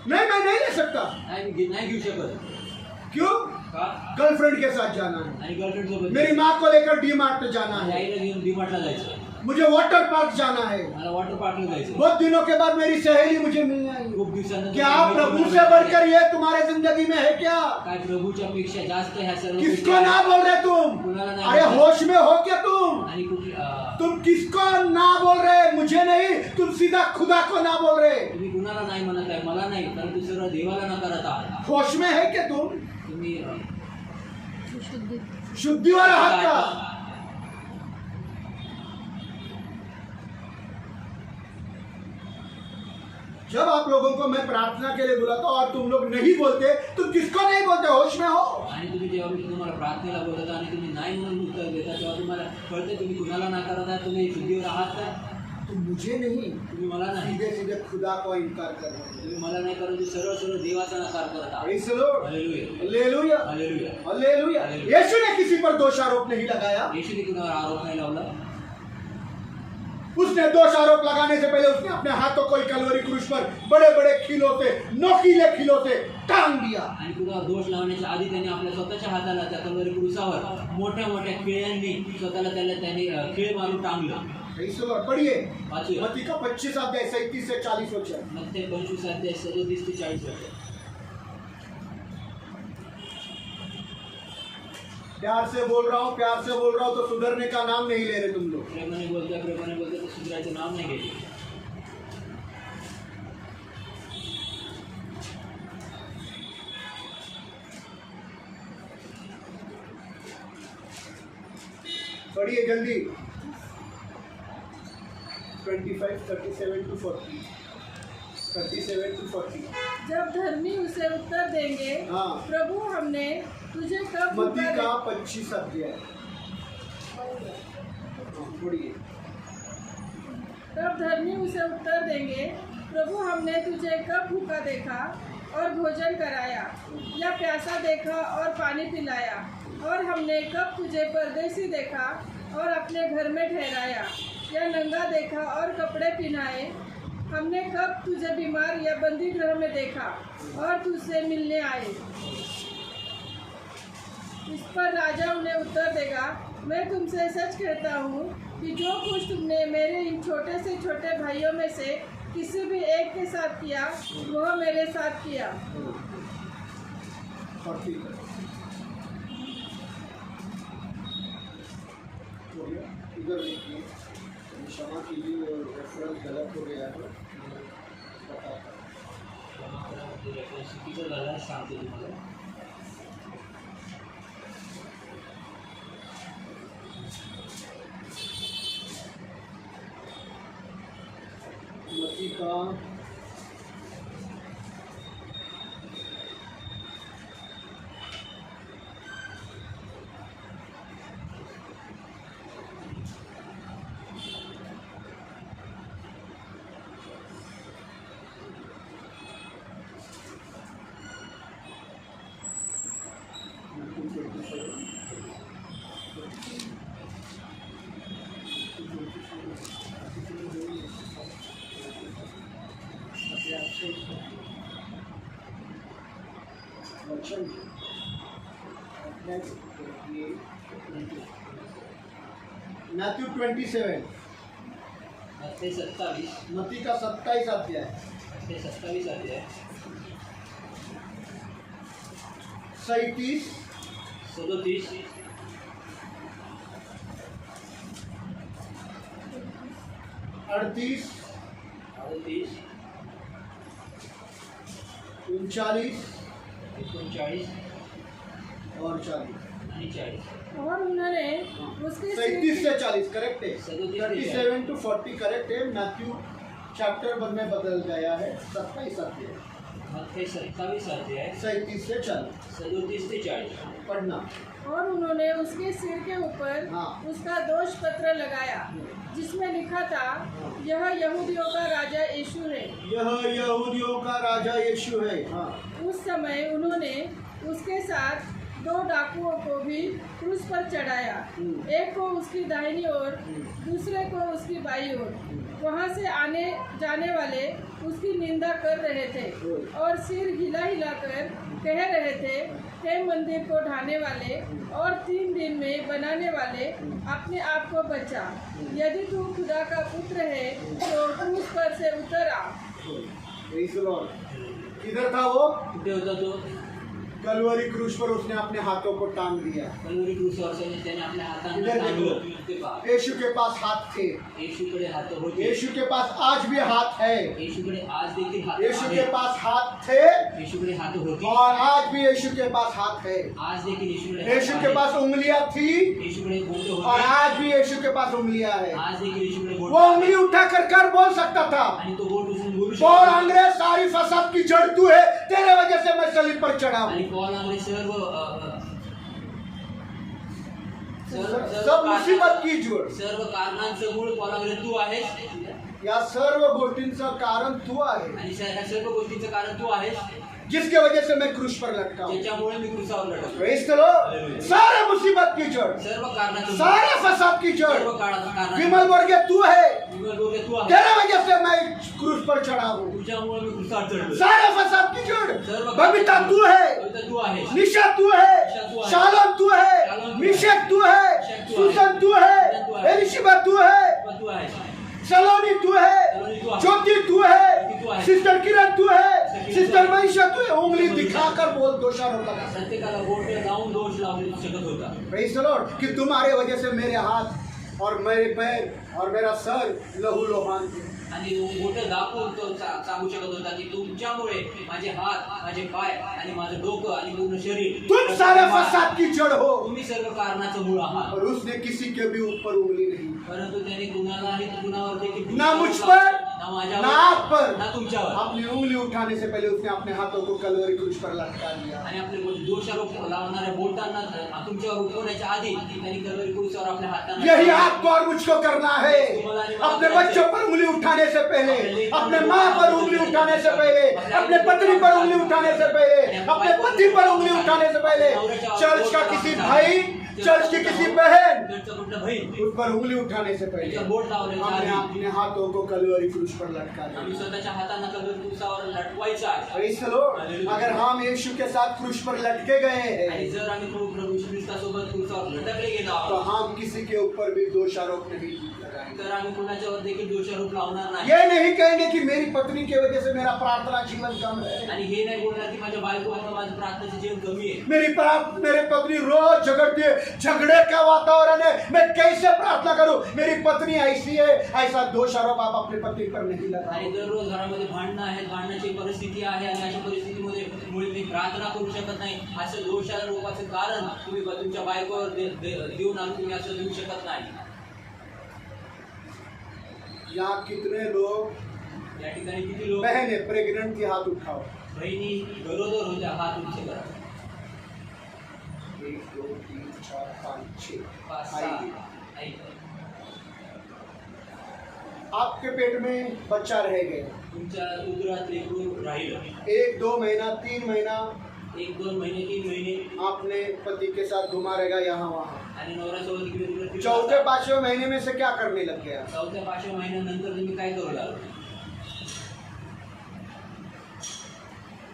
नहीं, मैं नहीं ले सकता. नाही घेऊ शकत. क्यों? का? गर्लफ्रेंड के साथ जाना है, आणि गर्लफ्रेंड सोबत मेरी माँ को लेकर डी मार्ट जाना माझ्या है, आईला घेऊन डीमार्टला जायचं, मुझे वाटर पार्क जाना है. मला वॉटर पार्कला जायचं. बहुत दिनों के बाद मेरी सहेली मुझे मिलने आई. खूप दिवसानंतर क्या प्रभु से बढ़कर ये तुम्हारे जिंदगी में है क्या? काय प्रभूच्या पेक्षा जास्त ह्या सर्व किसको गोष्टी ना बोल रहे तुम? कुणाला नाही अरे बोलत. होश में हो क्या तुम? आणि कुठली तुम किसको ना बोल रहे? मुझे नहीं, तुम सीधा खुदा को ना बोल रहे. तुम्ही कुणाला नाही म्हणत आहे, मला नाही, परंतु सर्व देवाला नकारत आहात. होश में है क्या तुम? तुम्ही शुद्धिवर आहात का? जब आप लोगों को मैं प्रार्थना के लिए बुलाता हूं और तुम लोग नहीं बोलते, तुम किसको नहीं बोलते? होश में हो. आणि तुम्ही जेव्हा मी तुम्हाला प्रार्थनेला बोलता आणि तुम्ही नाही म्हणून उत्तर देता, तेव्हा तुम्हाला कळते तुम्ही कुणाला नाकारत आहात, तुम्ही शुद्धीवर आहात का? तुम मुझे नहीं तुम्ही मला नाही, सीधे सीधे खुदा को इनकार कर रहे हो। तुम्ही मला नाही करून सरळ सरळ देवाचा नकार करत आहात. Praise the Lord. हालेलुया, हालेलुया हालेलुया. हालेलुया। यीशु ने किसी पर दोष आरोप नहीं लगाया। येशूने कुणावर आरोप नाही लावला. उसने दोष आरोप लगाने से पहले उसने अपने हाथों को कलवरी क्रूस पर बड़े बड़े खीलों से, नोकीले खीलों से टांग दिया। आणि कुणावर दोष लावण्याच्या आधी त्यांनी आपल्या स्वतःच्या हाताला त्या तलवारी क्रूसावर मोठ्या मोठ्या खिळ्यांनी स्वतःला त्याने खिळ मारून टांगलं. Praise the Lord. पढ़िए वाचिए. मत्ती का 25 अध्याय 37 से 40 वचन। मत्ते 25 अध्याय 37 ते 40 वचन. प्यार से बोल रहा हूँ, प्यार से बोल रहा हूँ, तो सुधरने का नाम नहीं ले रहे तुम लोग। प्रेमाने बोलतोय तर सुधरायचं नाव नाही घेतलं. पढ़िए जल्दी। 25, 37 to 40, 37 to 40। जब धर्मी उसे उत्तर देंगे, हाँ। प्रभु हमने तुझे कब मत्ती भूखा का 25 अध्याय। पढ़िए। तब धर्मी उसे उत्तर देंगे, प्रभु हमने तुझे कब भूखा देखा और भोजन कराया, या प्यासा देखा और पानी पिलाया, और हमने कब तुझे परदेसी देखा और अपने घर में ठहराया, या नंगा देखा और कपड़े पहनाए। हमने कब तुझे बीमार या बंदी गृह में देखा और तुझसे मिलने आए। इस पर राजा उन्हें उत्तर देगा, मैं तुमसे सच कहता हूँ कि जो कुछ तुमने मेरे इन छोटे से छोटे भाइयों में से किसी भी एक के साथ किया, वह मेरे साथ किया। 40। हो गया? इधर देखिए, क्षमा कीजिए, रेफरेंस गलत हो गया है। रेफरन्स चुकीचं झालं सांगतो तुम्हाला. मत्ती का 27। मत्ते 27. मत्ती का 27 अध्याय। मत्ते 27 अध्याय 37, 37, 38, 38, 39 39 और 40। आणि 40. और उन्होंने उसके 37 से 40 करेक्ट है। 37 37 to 40 करेक्ट है। मैथ्यू चैप्टर में बदल गया है। 27 अध्याय, मत्ते 27 अध्याय 37 से 40 37 ते 40. पढ़ना। और उन्होंने उसके सिर के ऊपर हाँ। उसका दोष पत्र लगाया, जिसमें लिखा था, यह यहूदियों का राजा यीशु है। यह यहूदियों का राजा यीशु है। हाँ। उस समय उन्होंने उसके साथ 2 डाकुओं को भी क्रूस पर चढ़ाया, एक को उसकी दाहिनी ओर, दूसरे को उसकी बाईं ओर। वहाँ से आने जाने वाले उसकी निंदा कर रहे थे और सिर हिला हिलाकर कह रहे थे, हे मंदिर को ढाने वाले और 3 दिन में बनाने वाले, अपने आप को बचा। यदि तू खुदा का पुत्र है तो क्रूस पर से उतर आ। Praise the Lord। किधर था वो? कुठे होता तो? कलवरी क्रूस पर उसने अपने हाथों को टांग दिया। कलवरी क्रूसावर त्याने आपल्या हातांना इधर टांगलं. देखो। ते पहा. यीशु के पास हाथ थे। येशूकडे हात होते. यीशु के पास आज भी हाथ है। येशूकडे आज देखील हात यीशु के आहेत. पास हाथ थे येशूकडे हात होती. और आज भी यीशु के पास हाथ है। आज देखील येशूकडे हात यीशु के आहेत. पास उंगलियां थी येशूकडे बोटे और होते. आज भी यीशु के पास उंगलियां है। आज देखील येशूकडे वो बोट उंगली उठाकर कर बोल सकता था, आणि तो बोट उचलून बोलू पौल शकतो. अंग्रेज सारी फसाद की जड़ तू है, तेरे वजह से मैं सलीब पर चढ़ा हूं। आणि पॉल आंग्रे सर्व सब मुसीबत की जड़, सर्व कारणांचं मूळ कोणाकडे तू आहेस या सर्व गोष्टींचं कारण तू आहे, आणि ह्या सर्व गोष्टींचं कारण तू आहेस, जिसके वजह से मैं क्रूस पर लटका हूं। ज्याच्यामुळे मी क्रूसावर लढतो. Praise the Lord. सारे मुसीबत की जड़, सर्व कारणाचं सारे फसाद की जड़ सर्व कारण विमल बोर्गे तू है, तू आहे. तेरे वजह से मैं क्रूस पर चढ़ा हूं। तुझ्यामुळे मी क्रूसावर चढलो. सारे फसाद की जड़ सर्व बबीता तू है, पवित्र तू आहेस, निशा तू है, शालोम तू है, मिशेक तू है, सुसन तू है, एलिशिबा तू है, तू आहेस, सलोनी तू है, ज्योति तू है, सिस्टर किरण तू है, सिस्टर मनीषा तू है। उंगली दिखाकर बोल दोषारोप लगा। प्रत्येकाला बोट लावून दोष लावू शकत होता. प्रेज द लॉर्ड कि तुम्हारे वजह से मेरे हाथ और मेरे पैर और मेरा सर लहू लोहान थे। आणि मोठं दाखवून तो सांगू शकत होता की तुमच्यामुळे माझे हात, माझे पाय आणि माझं डोकं आणि पूर्ण शरीर, तुम सारे फसाद की जड़ हो। तुम्ही सर्व कारणाचं मूळ आहात. और उसने किसी के भी ऊपर उंगली नहीं, परंतु त्याने कुणालाही कुणावर देखील ना मुझ पर, ना माझ्यावर, ना आप पर, ना तुमच्यावर. अपनी उंगली उठाने से पहले उसने अपने हाथों को कलवरी क्रूस पर लटका दिया। आणि आपले दोषारोप लावणाऱ्या बोटांना तुमच्यावर उठवण्याच्या आधी त्यांनी कलवरी क्रूसावर आपल्या हातांना, यही आपको और मुझको करना है। अपने बच्चों पर उंगली उठाने से पहले, अपने माँ पर उंगली उठाने से पहले, अपने पत्नी पर उंगली उठाने से पहले, अपने पति पर उंगली उठाने से पहले, चर्च का किसी भाई, चर्च की किसी बहन, चर्चचा कुठला बहीण उस पर उंगली उठाने से पहले त्याच्यावर बोट लावण्याच्या हमने आधी अपने हाथों को कलवरी क्रूस पर लटका दिया। आम्ही स्वतःच्या हातांना कलवरी क्रूसावर लटवायचं आहे. Praise the Lord. अगर हम यीशु के साथ क्रूस पर लटके गए आणि हैं जर आम्ही प्रभू यीशु ख्रिस्तासोबत क्रूसावर लटकले गेलो तो आहोत, हम किसी के ऊपर भी दोषारोप नहीं लगाएंगे। तर आम्ही कुणाच्यावर देखील दोषारोप लावणार नाही. ये नहीं कहेंगे कि मेरी पत्नी की वजह से मेरा प्रार्थना जीवन कम है, आणि हे नाही बोलणार की माझ्या बायकोमुळे माझं प्रार्थनेचं जीवन कमी आहे. मेरी पत्नी रोज झगड़ती है, झगड़े का वातावरण है, मैं कैसे प्रार्थना करूं? मेरी पत्नी ऐसी है, ऐसा दोष आरोप आप अपनी पत्नी पर नहीं आणि लगाएं। दररोज घरामध्ये भांडणं आहेत, भांडणाची परिस्थिती आहे आणि अशा परिस्थितीमध्ये मुळे मी प्रार्थना करू शकत नाही, असं दोषारोपाचं कारण तुम्ही तुमच्या बायकोवर देऊन आणून तुम्ही असं देऊ शकत नाही. यहाँ कितने लोग या ठिकाणी किती लोक बहने प्रेग्नेंट की हाथ उठाओ। बहिणी गरोदर होत्या, हात उंच करा. 1 2 3 4 5 6 5 6 ऐक. आपके पेट में बच्चा रह गया, तुमच्या उदरात लेकरू राहिलं, 1 2 महीना 3 महीना 1 2 महिने 3 महिने आपने पति के साथ घुमा रहेगा यहाँ वहाँ। आणि नवऱ्यासोबत इकडे तिकडे फिरत चौथे असता. 5वें महीने में से क्या करने लग गया? चौथ्या 5व्या महिन्यानंतर तुम्ही काय करू लागले?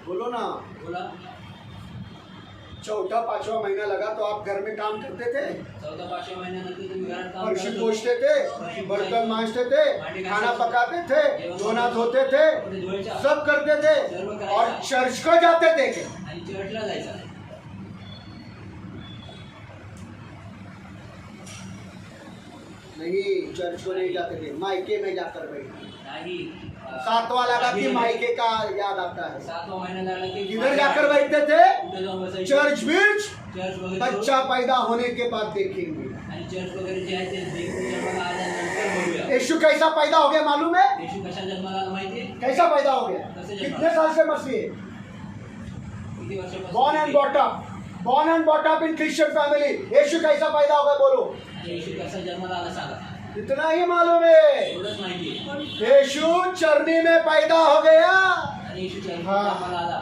बोलो ना। बोला. चौथा 5वां महीना लगा तो आप घर में काम करते थे, चौथ्या 5व्या महिन्यानंतर तुम्ही घरात काम फर्शी करत पोछते होते. थे, बर्तन मांजते थे, खाना पकाते थे, धोना धोते थे, कपडे धुवायचे सब करते थे और चर्च को जाते थे क्या? आणि चर्चला जायचं. नहीं, चर्च को नहीं जाते थे, मायके में जाकर बैठे। नाही. 7वां लगा कि मायके का याद आता है, 7वा महिना झाला की किधर जाकर बैठते थे? कुठे जाऊन बसायचे? Church beach. चर्च वगैरे बच्चा पैदा होने के बाद देखेंगे आणि चर्च वगैरे जे आहे ते देखून जन्माला आल्यानंतर बघूया. यीशु कैसा पैदा हो गया मालूम है? येशू कशा जन्माला आला माहिती आहे? कैसा पैदा हो गया? कितने साल से मसीह है? किती वर्षापासून? born and brought up in Christian family। यीशु कैसा पैदा हो गया बोलो? येशू कसा जन्माला आला सांगा. इतना ही मालूम है। एवढंच माहिती आहे. यीशु चरनी में पैदा हो गया। आणि येशू जन्माला आला.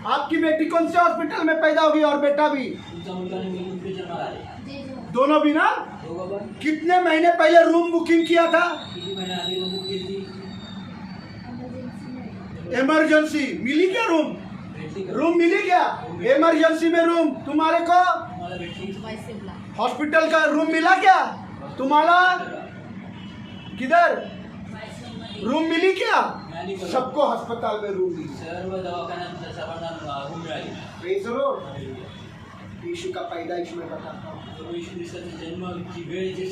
आपकी बेटी कौन से हॉस्पिटल में पैदा होगी और बेटा भी? तुमचा मुलगा आणि मुलगी कुठे जन्माला आले? दोनों भी ना? दोघं पण. कितने महीने पहले रूम बुकिंग किया था? किती महिने आधी बुक केली? इमरजेंसी मिली क्या? रूम भेटली का? रूम मिली क्या? इमरजेंसी में रूम तुम्हारे को? तुम्हाला भेटली? हॉस्पिटल का रूम मिला क्या तुम्हाला? किधर रूम मिली क्या? मिळाली का? सबको अस्पताल में रूम मिली। सर्व दवाखान्यात सर्वांना रूम मिळाली. Praise the Lord. यीशु का पैदाइश में बताता हूँ। प्रभू येशू ख्रिस्ताची जन्माची वेळ जी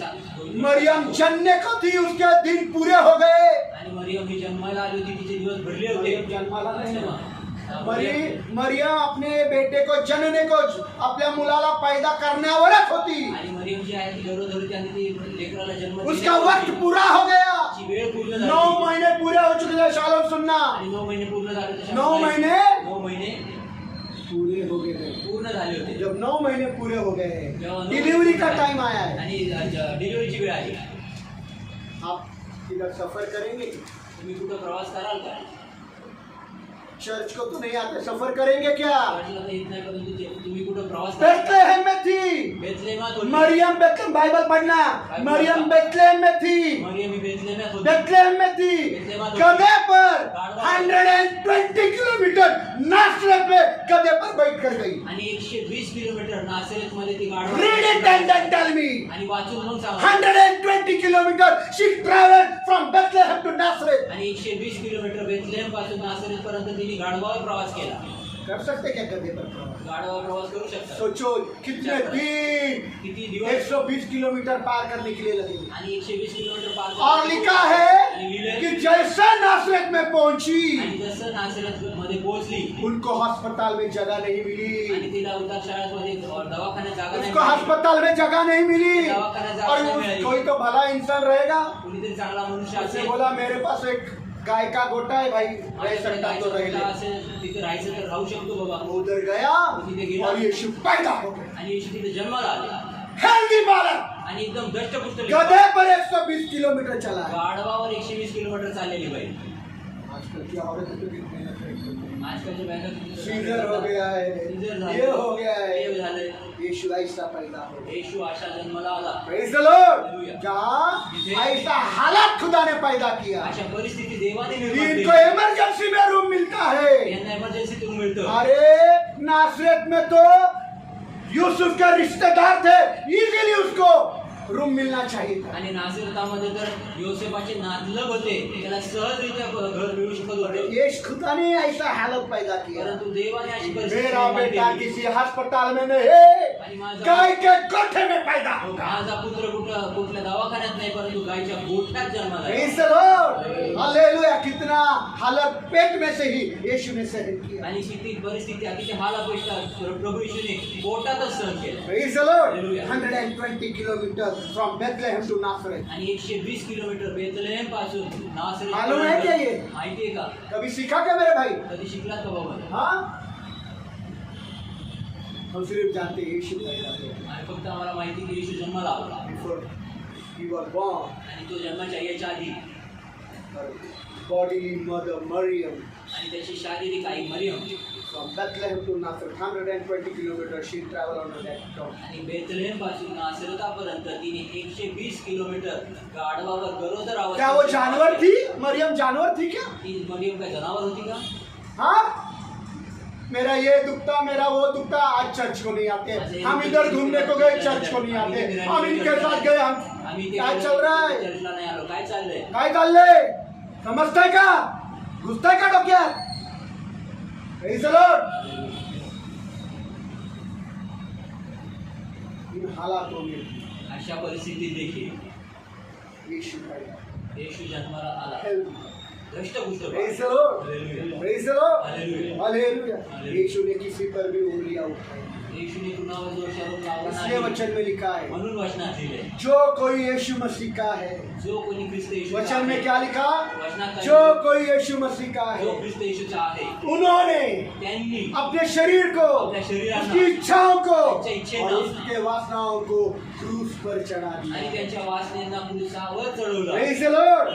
मरियम जन्ने को थी, उसके दिन पूरे हो गए। आणि मरियम ही जन्माला आली होती, तिचे दिवस भरले होते. जन्माला नाही. मरियम अपने बेटे को जनने को आपल्या मुलाला पैदा करण्यावरच होती। आणि मरियम जी आहे ती गरोदर होती आणि ती लेकराला जन्म उसका वक्त पूरा हो गया। ची वेळ पूर्ण झाली. 9 महीने पूरे हो चुके थे। शालोम सुनना। आणि 9 महिने पूर्ण झाले. 9 महीने 9 महिने पूरे हो गए पूर्ण झाले होते. जब 9 महीने पूरे हो गए हैं, जेव्हा 9 डिलीवरी का महिने टाइम आया है, आणि डिलिव्हरीची वेळ आली. आप इधर सफर करेंगे, तुम्ही कुठं प्रवास कराल का? चर्च को तो नहीं आते, सफर करेंगे क्या? चर्चला तर येत नाही, परंतु तुम्ही कुठं प्रवास कराल? बेथलेहम में थी बेथलेहमात होती. मरियम, बेथलेहम बाइबल पढ़ना, मरियम बेथलेहम में थी, मरियम ही बेथलेहमात होती. बेथलेहम में थी, गधे पर 120 किलोमीटर नासरत में गधे पर बैठ कर गई. आणि 120 किलोमीटर नासरेत मध्ये ती गाडवा. Read it and then tell me. आणि वाचून मग सांगा. 120 kilometers she traveled from Bethlehem to Nazareth. आणि 120 किलोमीटर बेथलेहम पासून नासरेत पर्यंत तिने गाडवावर प्रवास केला. कर सकते क्या गधे पर प्रवास? गाडवावर प्रवास करू शकता. सोचो कितने दिन किती दिवस 120 किलोमीटर पार करने के लिए लगेंगे. आणि 120 किलोमीटर पार और लिखा है कि जैसे नासरत में पहुंची, आणि जसं नासरत मध्ये पोहोचली उनको अस्पताल में जगह नहीं मिली, आणि तिला उतार शाळेमध्ये दवाखान्यात जागा नाही उसको मिळाली. अस्पताल में जगह नहीं मिली. दवाखान्यात जागा और नाही मिळाली. कोई तो भला इंसान रहेगा, कुणीतरी चांगला मनुष्य उसने असेल, बोला मेरे पास एक गाय का गोटा है भाई, रह सकता तो रह ले. असेल, तिथे राहायचं तर राहू शकतो बाबा. वो उधर गया और यीशु पैदा हो गया, आणि येशू तिथे जन्माला आले हेल्दी बालक. आणि एकदम दष्टपुष्ट गधे पर 120 किलोमीटर चला है. गाढवावर 120 किलोमीटर चाललेली बाई. आजकल की औरतें तो कितने नखरे करती हैं. आजकालच्या बायका सीजर हो गया है, सीजर झालं. ये हो गया है, हे झालंय. यीशु ऐसा पैदा हो गया. येशू अशा जन्माला आला. Praise the Lord. Hallelujah. जहाँ ऐसा हालात खुदा ने पैदा किया, अशा परिस्थिती देवाने निर्माण केली. इनको इमरजेंसी में रूम मिलता है. यांना इमर्जन्सीतून मिळतं. अरे नासरत में तो यूसुफ के रिश्तेदार थे, इजीली उसको रूम मिलना चाहिए था. आणि नासरतामध्ये तर योसेफाचे नातलग होते, त्याला सहजरित्या घर मिळू शकत होते. ये खुदा ने ऐसा हालत पैदा किया. परंतु देवाने अशी परिस्थिती मेरा निर्माण बेटा केली. किसी अस्पताल में नहीं, आणि माझा गाय के कोठे में पैदा होगा. माझा पुत्र कुठल्या दवाखान्यात नाही, परंतु गायच्या गोठ्यात जन्माला आला. Praise the Lord. हालेलुया. कितना हालत पेट में से ही यीशु ने सहन किया. आणि किती परिस्थिती किती हालापेष्टा प्रभू येशूने पोटातच सहन केलं. Praise the Lord. Hallelujah. 120 kilometers from Bethlehem to Nazareth. आणि 120 किलोमीटर बेथलेहेम पासून नासरेत मालूम है क्या ये? माहितीये का? कभी सीखा क्या मेरे भाई? कधी शिकलात का बाबा? हाँ, हम सिर्फ जानते हैं यीशु पैदा हुआ. आणि फक्त आम्हाला माहिती की येशू जन्माला आला Before he was born, आणि तो जन्माच्या यायच्या आधी her bodily mother Maryam, आणि त्याची शारीरिक आई Mariam from Bethlehem to Nazareth, 120 kilometers, she traveled on that donkey. आणि बेथलेहेम पासून नासरतापर्यंत तिने 120 किलोमीटर गाढवावर गरोदर क्या वो जानवर थी? मरियम जानवर थी क्या? ती मरियम काय जनावर होती का? हाँ, मेरा ये दुखता, मेरा वो दुखता, आज चर्च को नहीं आते. हम इधर घूमने को गए, चर्च को नहीं आते. हम इनके साथ गए, हम आम्ही ते काय चल रहा है? चर्चला नाही आलो. काय चाललंय? काय चाललंय? समजताय का? घुसताय का डोक्यात? Praise the Lord. इन हालातों में अशा परिस्थितीत देखील यीशु पैदा. येशू जन्माला आला. Healthy. दष्टपुष्ट Praise the Lord. Hallelujah. Praise the Lord. Hallelujah. Hallelujah. Hallelujah. यीशु ने किसी पर भी उंगलियां उठाई. येशूने कुणावर दोष आरोप लावला इसलिए नाही. वचन में लिखा है, म्हणून वचनात लिहिलंय, जो कोई यीशु मसीह का है. जो कोणी ख्रिस्त येशूचा वचन में आहे, क्या लिखा? वचनात काय जो लिहिलंय? कोई यीशु मसीह का जो है, ख्रिस्त येशूचा आहे उन्होंने त्यांनी अपने शरीर को, अपने शरीराला, उसकी इच्छाओं को त्यांच्या इच्छेनं, और उसके वासनाओं को क्रूस पर चढ़ा आणि दिया. त्यांच्या वासनेंना क्रूसावर चढवलं. Praise the Lord.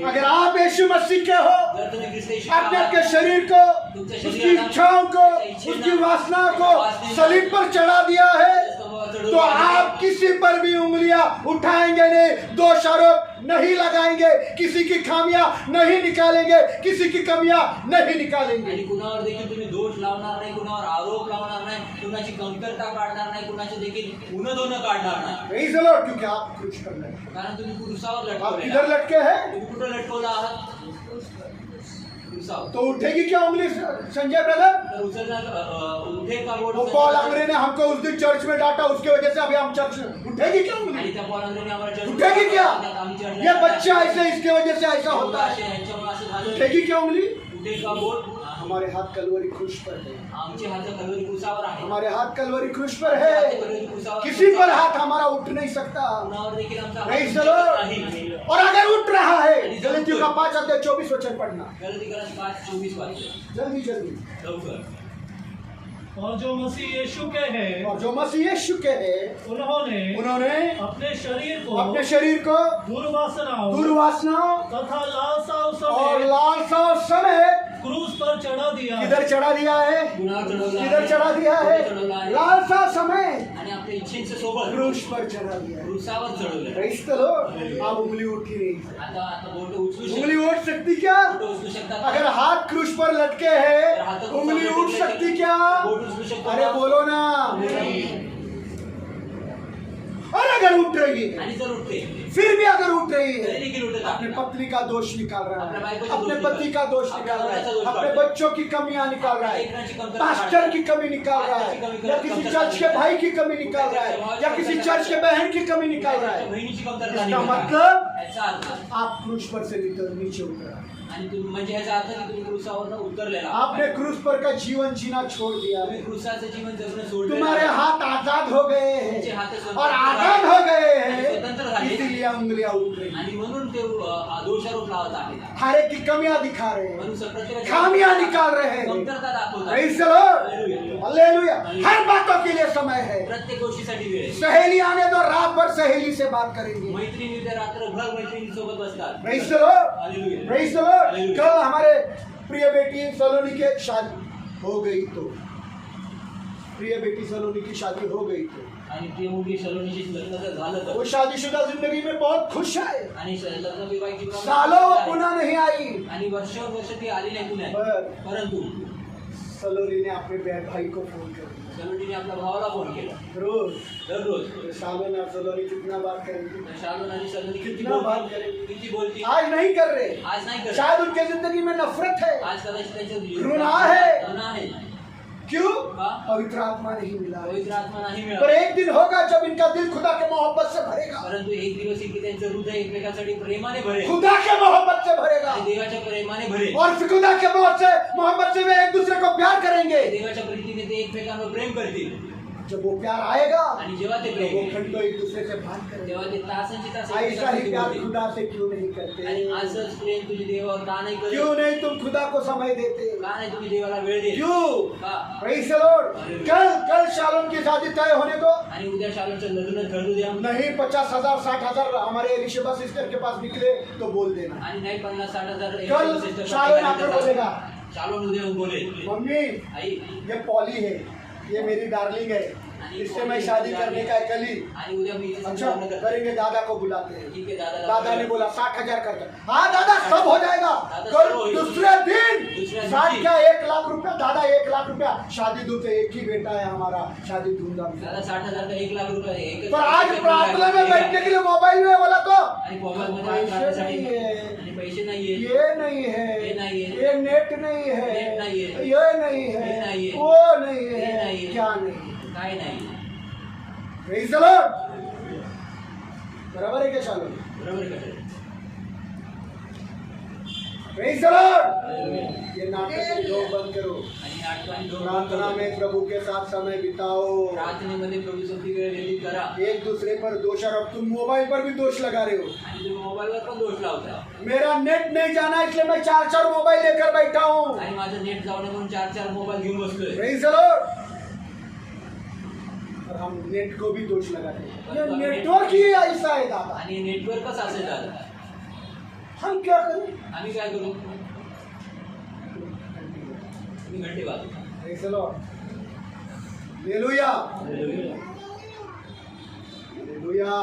अगर आप यीशु मसीह के हो, जर तुम्ही ख्रिस्त येशूचा अपने आहात, आपके शरीर को, उसकी इच्छाओं को, उसकी वासना को सलीब पर चढ़ा दिया है, स्तंभावर चढवलं तो आप किसी पर भी उंगलियां उठाएंगे नहीं, दोष आरोप नहीं लगाएंगे, किसी की खामियां नहीं निकालेंगे, किसी की कमियां नहीं निकालेंगे. आणि कुणावर देखील तुम्ही दोष लावणार नाही, कुणावर आरोप लावणार नाही, कुणाची कमतरता काढणार नाही, कुणाचे देखील उणं काढणार नाही. Praise the Lord. क्योंकि आप खुश कर रहे हैं. कारण तुम्ही क्रूसावर आप लटकवलेला किधर आहात. लटके हैं? तुम्ही कुठं लटकवला आहात? क्रूसावर. तो उठेगी क्या उंगली संजय ब्रदर? तर उचलणार उठे का बोट? वो पॉल अंग्रे ने हमको उस दिन चर्च में डांटा, उसके वजह से अभी हम चर्च उठेगी क्या उंगली? आणि त्या पॉलांनी आम्हाला चर्च- उठेगी क्या? आम्ही चर्चला- ये बच्चा ऐसे इसके वजह से ऐसा होता है. यांच्यामुळे असं झालं. उठेगी क्या उंगली? उठे का बोट? हमारे हाथ कलवरी क्रूस पर है. आमचे हात कलवरी क्रूसावर आहे. हमारे हाथ कलवरी क्रूस पर हात है. कलवरी क्रूसावर- किसी पर हाथ हमारा उठ नहीं सकता. कुणावर देखील आमचा हात Praise the उठू Lord. शकत नाही. और अगर उठ रहा है, गलतियों का 5:24 वचन पढ़ना. गलती करा 5:24 वाचलं. जल्दी जल्दी. लवकर. और जो मसीह यीशु के हैं और जो मसीह यीशु के हैं उन्होंने अपने शरीर को दुर्वासनाओं तथा लालसाओं और समेत लालसा समेत क्रूस पर चढ़ा दिया। किधर चढ़ा दिया है? गुन्हा चढवला आहे. किधर चढ़ा दिया है? कुठे चढवला आहे? लालसा समेत आणि आपल्या इच्छेच्या सोबत क्रूस पर चढ़ा दिया है। क्रूसावर चढवलं. Praise the Lord. आप उंगली उठी नहीं, आता बोट उचलू उंगली शकता. उठ सकती क्या? बोट उचलू शकतात. अगर हाथ क्रूस पर लटके हैं उंगली उठ सकती क्या? बोट उचलू शकतो. अरे बोलो ना। और अगर उठ रही है, आणि जर उठते फिर भी अगर उठ रही तरी है, देखील उठत अपने आहे. पत्नी का दोष निकाल रहा अपने है, भाई को अपने दोष पति का दोष निकाल रहा अपने है, दोष अपने निकाल बच्चों की कमियां निकाल रहा लेकरांची है, कमतरता पास्टर की काढतो. कमी निकाल रहा है, पास्टरची या कमी किसी कमतरता चर्च के भाई की कमी निकाल रहा है, या किसी चर्च के बहन की कमी निकाल रहा है। बहिणीची कमतरता इसका निकाल रहा है. मतलब याचा अर्थ आप क्रूस पर से नीचे उतर आए। आणि तुम्ही म्हणजे याचा अर्थ की तुम्ही क्रूसावर उतरलेला आहात. आपने क्रूस पर का जीवन जीना छोड़ दिया तुम्ही है, क्रूसाचं जीवन जगणं सोडलं. तुम्हारे हाथ आजाद हो गए तुमचे हैं हात स्वतंत्र और झाले. आजाद हो गए आणि हैं, स्वतंत्र झाले. इसीलिए उंगलियां उठ रही हैं। आणि म्हणून ते दोषारोप लावत आहेत. हर एक की कमियां दिखा रहे हैं, म्हणून प्रत्येकाची खामियां निकाल रहे हैं। कमतरता दाखवतात. Praise the Lord. हालेलुया. हालेलुया। हर बातों के लिए समय है। प्रत्येक गोष्टीसाठी वेळ आहे. सहेली आने दो, रात भर सहेली से बात करेंगे। मैत्रिणी उद्या रात्रभर मैत्रिणी सोबत बसतात. Praise the Lord. Hallelujah. Praise the Lord. Hallelujah. कल हमारे प्रिय बेटी सलोनी की शादी हो गई तो प्रिय बेटी सलोनी की शादी हो गई तो आणि ती मुलगी सलोनीशी लग्न जर झालं तर वो शादीशुदा जिंदगी में बहुत खुश है। आणि लग्न विवाहाची सालों वो पुनः नहीं आई, आणि वर्ष ती आली नाही पुण्यात. पर परंतु सलोनी ने अपने बहन भाई को फोन कर दिया सलोनीने आपल्या भावाला फोन केला. रोज। दररोज सालोन और सलोनी कितना बात करेंगे? शालोन आणि सलोनी किती कितना बात बोलती करेंगे? किती बोलती. आज नहीं कर रहे, आज नाही करत. शायद उनके जिंदगी में नफरत है। आज कदाचित त्यांच्या घृणा है। घृणा आहे. क्यों? हाँ? पवित्र आत्मा नहीं मिला है। पवित्र आत्मा नाही पर मिळाला. एक दिन होगा जब इनका दिल खुदा के मोहब्बत से भरेगा, परंतु एक दिवस की त्यांचं हृदय एकमेकांसाठी प्रेमाने भरेल खुदा के मोहब्बत से भरेगा, आणि देवाच्या प्रेमाने भरेल. और फिर खुदा के मोहब्बत से वे एक दूसरे को प्यार करेंगे। देवाच्या प्रीतीने ते एकमेकांवर प्रेम करतील. जब वो प्यार आएगा आणि जेव्हा ते तो प्रेम वो येईल, घंटों एक दूसरे से बात करेंगे। तेव्हा ते तासांची तास ऐसा ही एकमेकांसाठी प्यार बोलतील. खुदा से क्यों नहीं करते? आणि असंच प्रेम तुझे देवावर का नाही करत? क्यों नहीं तुम खुदा को समय देते? का नाही तुम्ही देवाला वेळ देत? क्यों? का? Praise the Lord. कल शालोन की शादी तय होने दो। आणि उद्या शालोनचं लग्न ठरवू द्या. नहीं 50,000 60,000 हमारे एलिशबा सिस्टर के पास निकले तो बोल देना। आणि नाही 50-60,000 कल शालोन आकर बोलेगा, शालोन उद्या येऊन बोलेल, मम्मी आई ये पॉली है, ये मेरी डार्लिंग है, इससे मैं शादी करने का है कल ही। आणि उद्या मी हिच्याशी अच्छा लग्न करते. करेंगे, दादा को बुलाते हैं। ठीक आहे दादा. दादा ने बोला 60,000 कर दो। हाँ दादा सब हो जाएगा। कल दूसरे दिन 60 क्या 1 लाख रुपया, दादा 1 लाख रुपया, शादी दूते, एक ही बेटा है हमारा, शादी धूमधाम से। दादा 60,000 का 1 लाख रुपये एकच. पर आज प्रार्थना में बैठने के लिए मोबाइल में बोला तो आणि मोबाईलमध्ये आज काढण्यासाठी पैसे नाही आहे. आणि पैसे नाहीये. ये नहीं है, ये नहीं है, ये नेट नहीं है, नेट नहीं है, ये नहीं ये है, नहीं है, वो नहीं ये है, नहीं है. क्या नहीं? काय नाही. Praise the Lord. बराबर है क्या शालोन? बरोबर का? Praise the Lord. ये नाटक लोग बंद करो, आणि नाटकाने दोन प्रार्थना में प्रभु के साथ समय बिताओ, प्रार्थनेमध्ये प्रभू सोबती वेळ व्यतीत करा. एक दूसरे पर दोष आरोप। तुम मोबाइल पर भी दोष लगा रहे हो। आणि तुम्ही मोबाईलवर पण दोष लावता. मेरा नेट नहीं जाना इसलिए मैं 4 मोबाइल लेकर बैठा हूँ। आणि माझं नेट जाऊ नये म्हणून 4 मोबाईल घेऊन बसलोय. Praise the Lord. और हम नेट को भी दोष लगाते हैं, ये नेटवर्क ही ऐसा है दादा, आणि नेटवर्कच असेल दादा. हम क्या करें? आम्ही काय करू? तुम्ही घंटे वाजवा. Praise the Lord. हालेलुया, हालेलुया,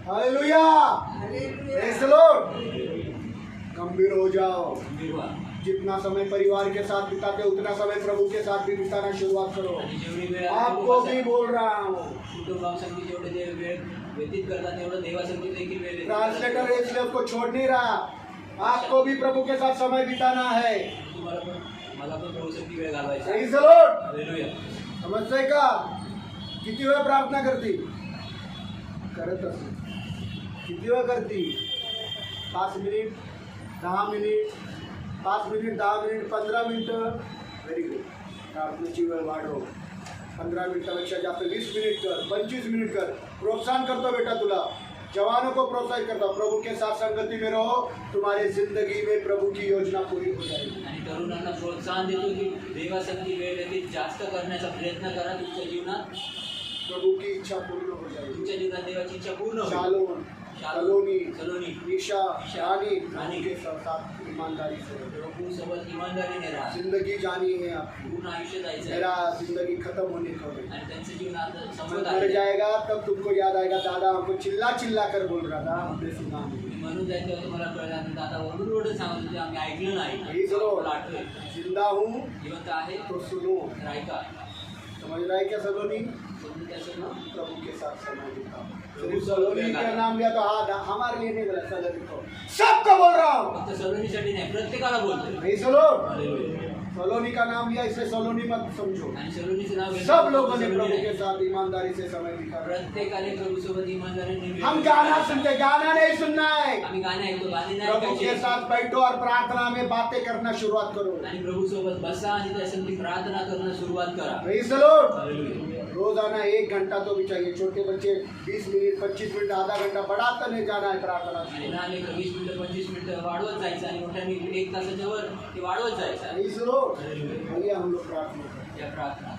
हालेलुया। Praise the Lord. गंभीर हो जाओ। निर्वा. जितना समय परिवार के साथ बिताते उतना समय प्रभु के साथ भी बिताना शुरुआत करो। आणि जेवढी वेळ आपको भी बोल रहा हूँ। कुटुंबासंगती जेवढे ते वेळ व्यतीत करतात तेवढं देवासंगती देखील वेळ व्यतीत ट्रांसलेटर करतात. इसलिए उसको छोड़ नहीं रहा, आपको भी प्रभु के साथ समय बिताना है। तुम्हाला पण मला पण प्रभूसंगती वेळ घालवायचा. Praise the Lord. हालेलुया. समजतंय का? किती वेळ प्रार्थना करती? करत असेल. किती वेळ करती? 5 मिनिट, 10 मिनिट, 5 मिनिट, 10 मिनिट, 15 मिनिटं. Very good. प्रार्थनेची वेळ वाढव. 15 मिनिटापेक्षा जास्त 20 मिनिट कर, 25 मिनिट कर. प्रोत्साहन करतो बेटा तुला. जवानों को प्रोत्साहित करता हूँ, प्रभु के साथ संगति में रहो, तुम्हारी जिंदगी में प्रभु की योजना पूरी हो जाएगी। आणि तरुणांना प्रोत्साहन देतो की देवासाठी वेळ व्यतीत जास्त करण्याचा प्रयत्न करा. तुमच्या जीवनात प्रभु की इच्छा पूर्ण हो जाएगी। तुमच्या जीवनात देवाची इच्छा पूर्ण होईल. शालोन, सलोनी, ईशा, शानी, रानी के साथ ईमानदारी से रहो। प्रभू सोबत इमानदारीने राहा. जिंदगी जानी है आपकी, पूर्ण आयुष्य जायचं आहे. मेरा जिंदगी खत्म होने को है। आणि त्यांचं जीवन आता जब संपत मर आहे. जाएगा तब तुमको याद आएगा, दादा हमको चिल्ला चिल्ला कर बोल रहा था, हमने सुना नहीं। म्हणून जायचं तेव्हा तुम्हाला कळलं दादा ओरडून ओरडून सांगत होते आम्ही ऐकलं नाही. यही सुनो, मला आठवतंय. जिंदा हूँ जिवंत आहे तो सुनो। तर ऐका. समझ रहा है क्या सलोनी? समजून घ्या सगळं. प्रभु के साथ समय बिताओ। सिर्फ सलोनी का नाम लिया तो हाँ हमारे लिए नहीं बोला, सलोनी को सबको बोल रहा हूँ। फक्त सलोनीसाठी नाही प्रत्येकाला बोलतोय. नहीं सलो, हालेलुया. सलोनी का नाम लिया, इससे सलोनी मत समझो। आणि सलोनीचं नाव घेतलं. सब लोगों ने सलोनी प्रभु नाही. के साथ ईमानदारी से समय बिताया। प्रत्येकाने प्रभू सोबत इमानदारीने हम गाना सुनते, गाना नहीं सुनना है। आम्ही गाणे ऐकतो, गाणे नाही प्रभु के ऐकायचे. साथ बैठो और प्रार्थना में बातें करना शुरुआत करो। आणि प्रभू सोबत बसा आणि त्यासाठी प्रार्थना करणं सुरुवात करा. नहीं सलो, हालेलुया. रोजाना 1 घंटा तो भी चाहिए। छोटे बच्चे 20 मिनट, 25 मिनट, आधा घंटा बढ़ाता नहीं जाना है प्रार्थना आणि से। लहान लेकरं 20 मिनिटं 25 मिनिटं वाढवत जायचं आणि मोठ्याने 1 तासाच्या वर ते वाढवत जायचं. नहीं सलो, हालेलुया. भैया हम लोग प्रार्थना करें। या प्रार्थना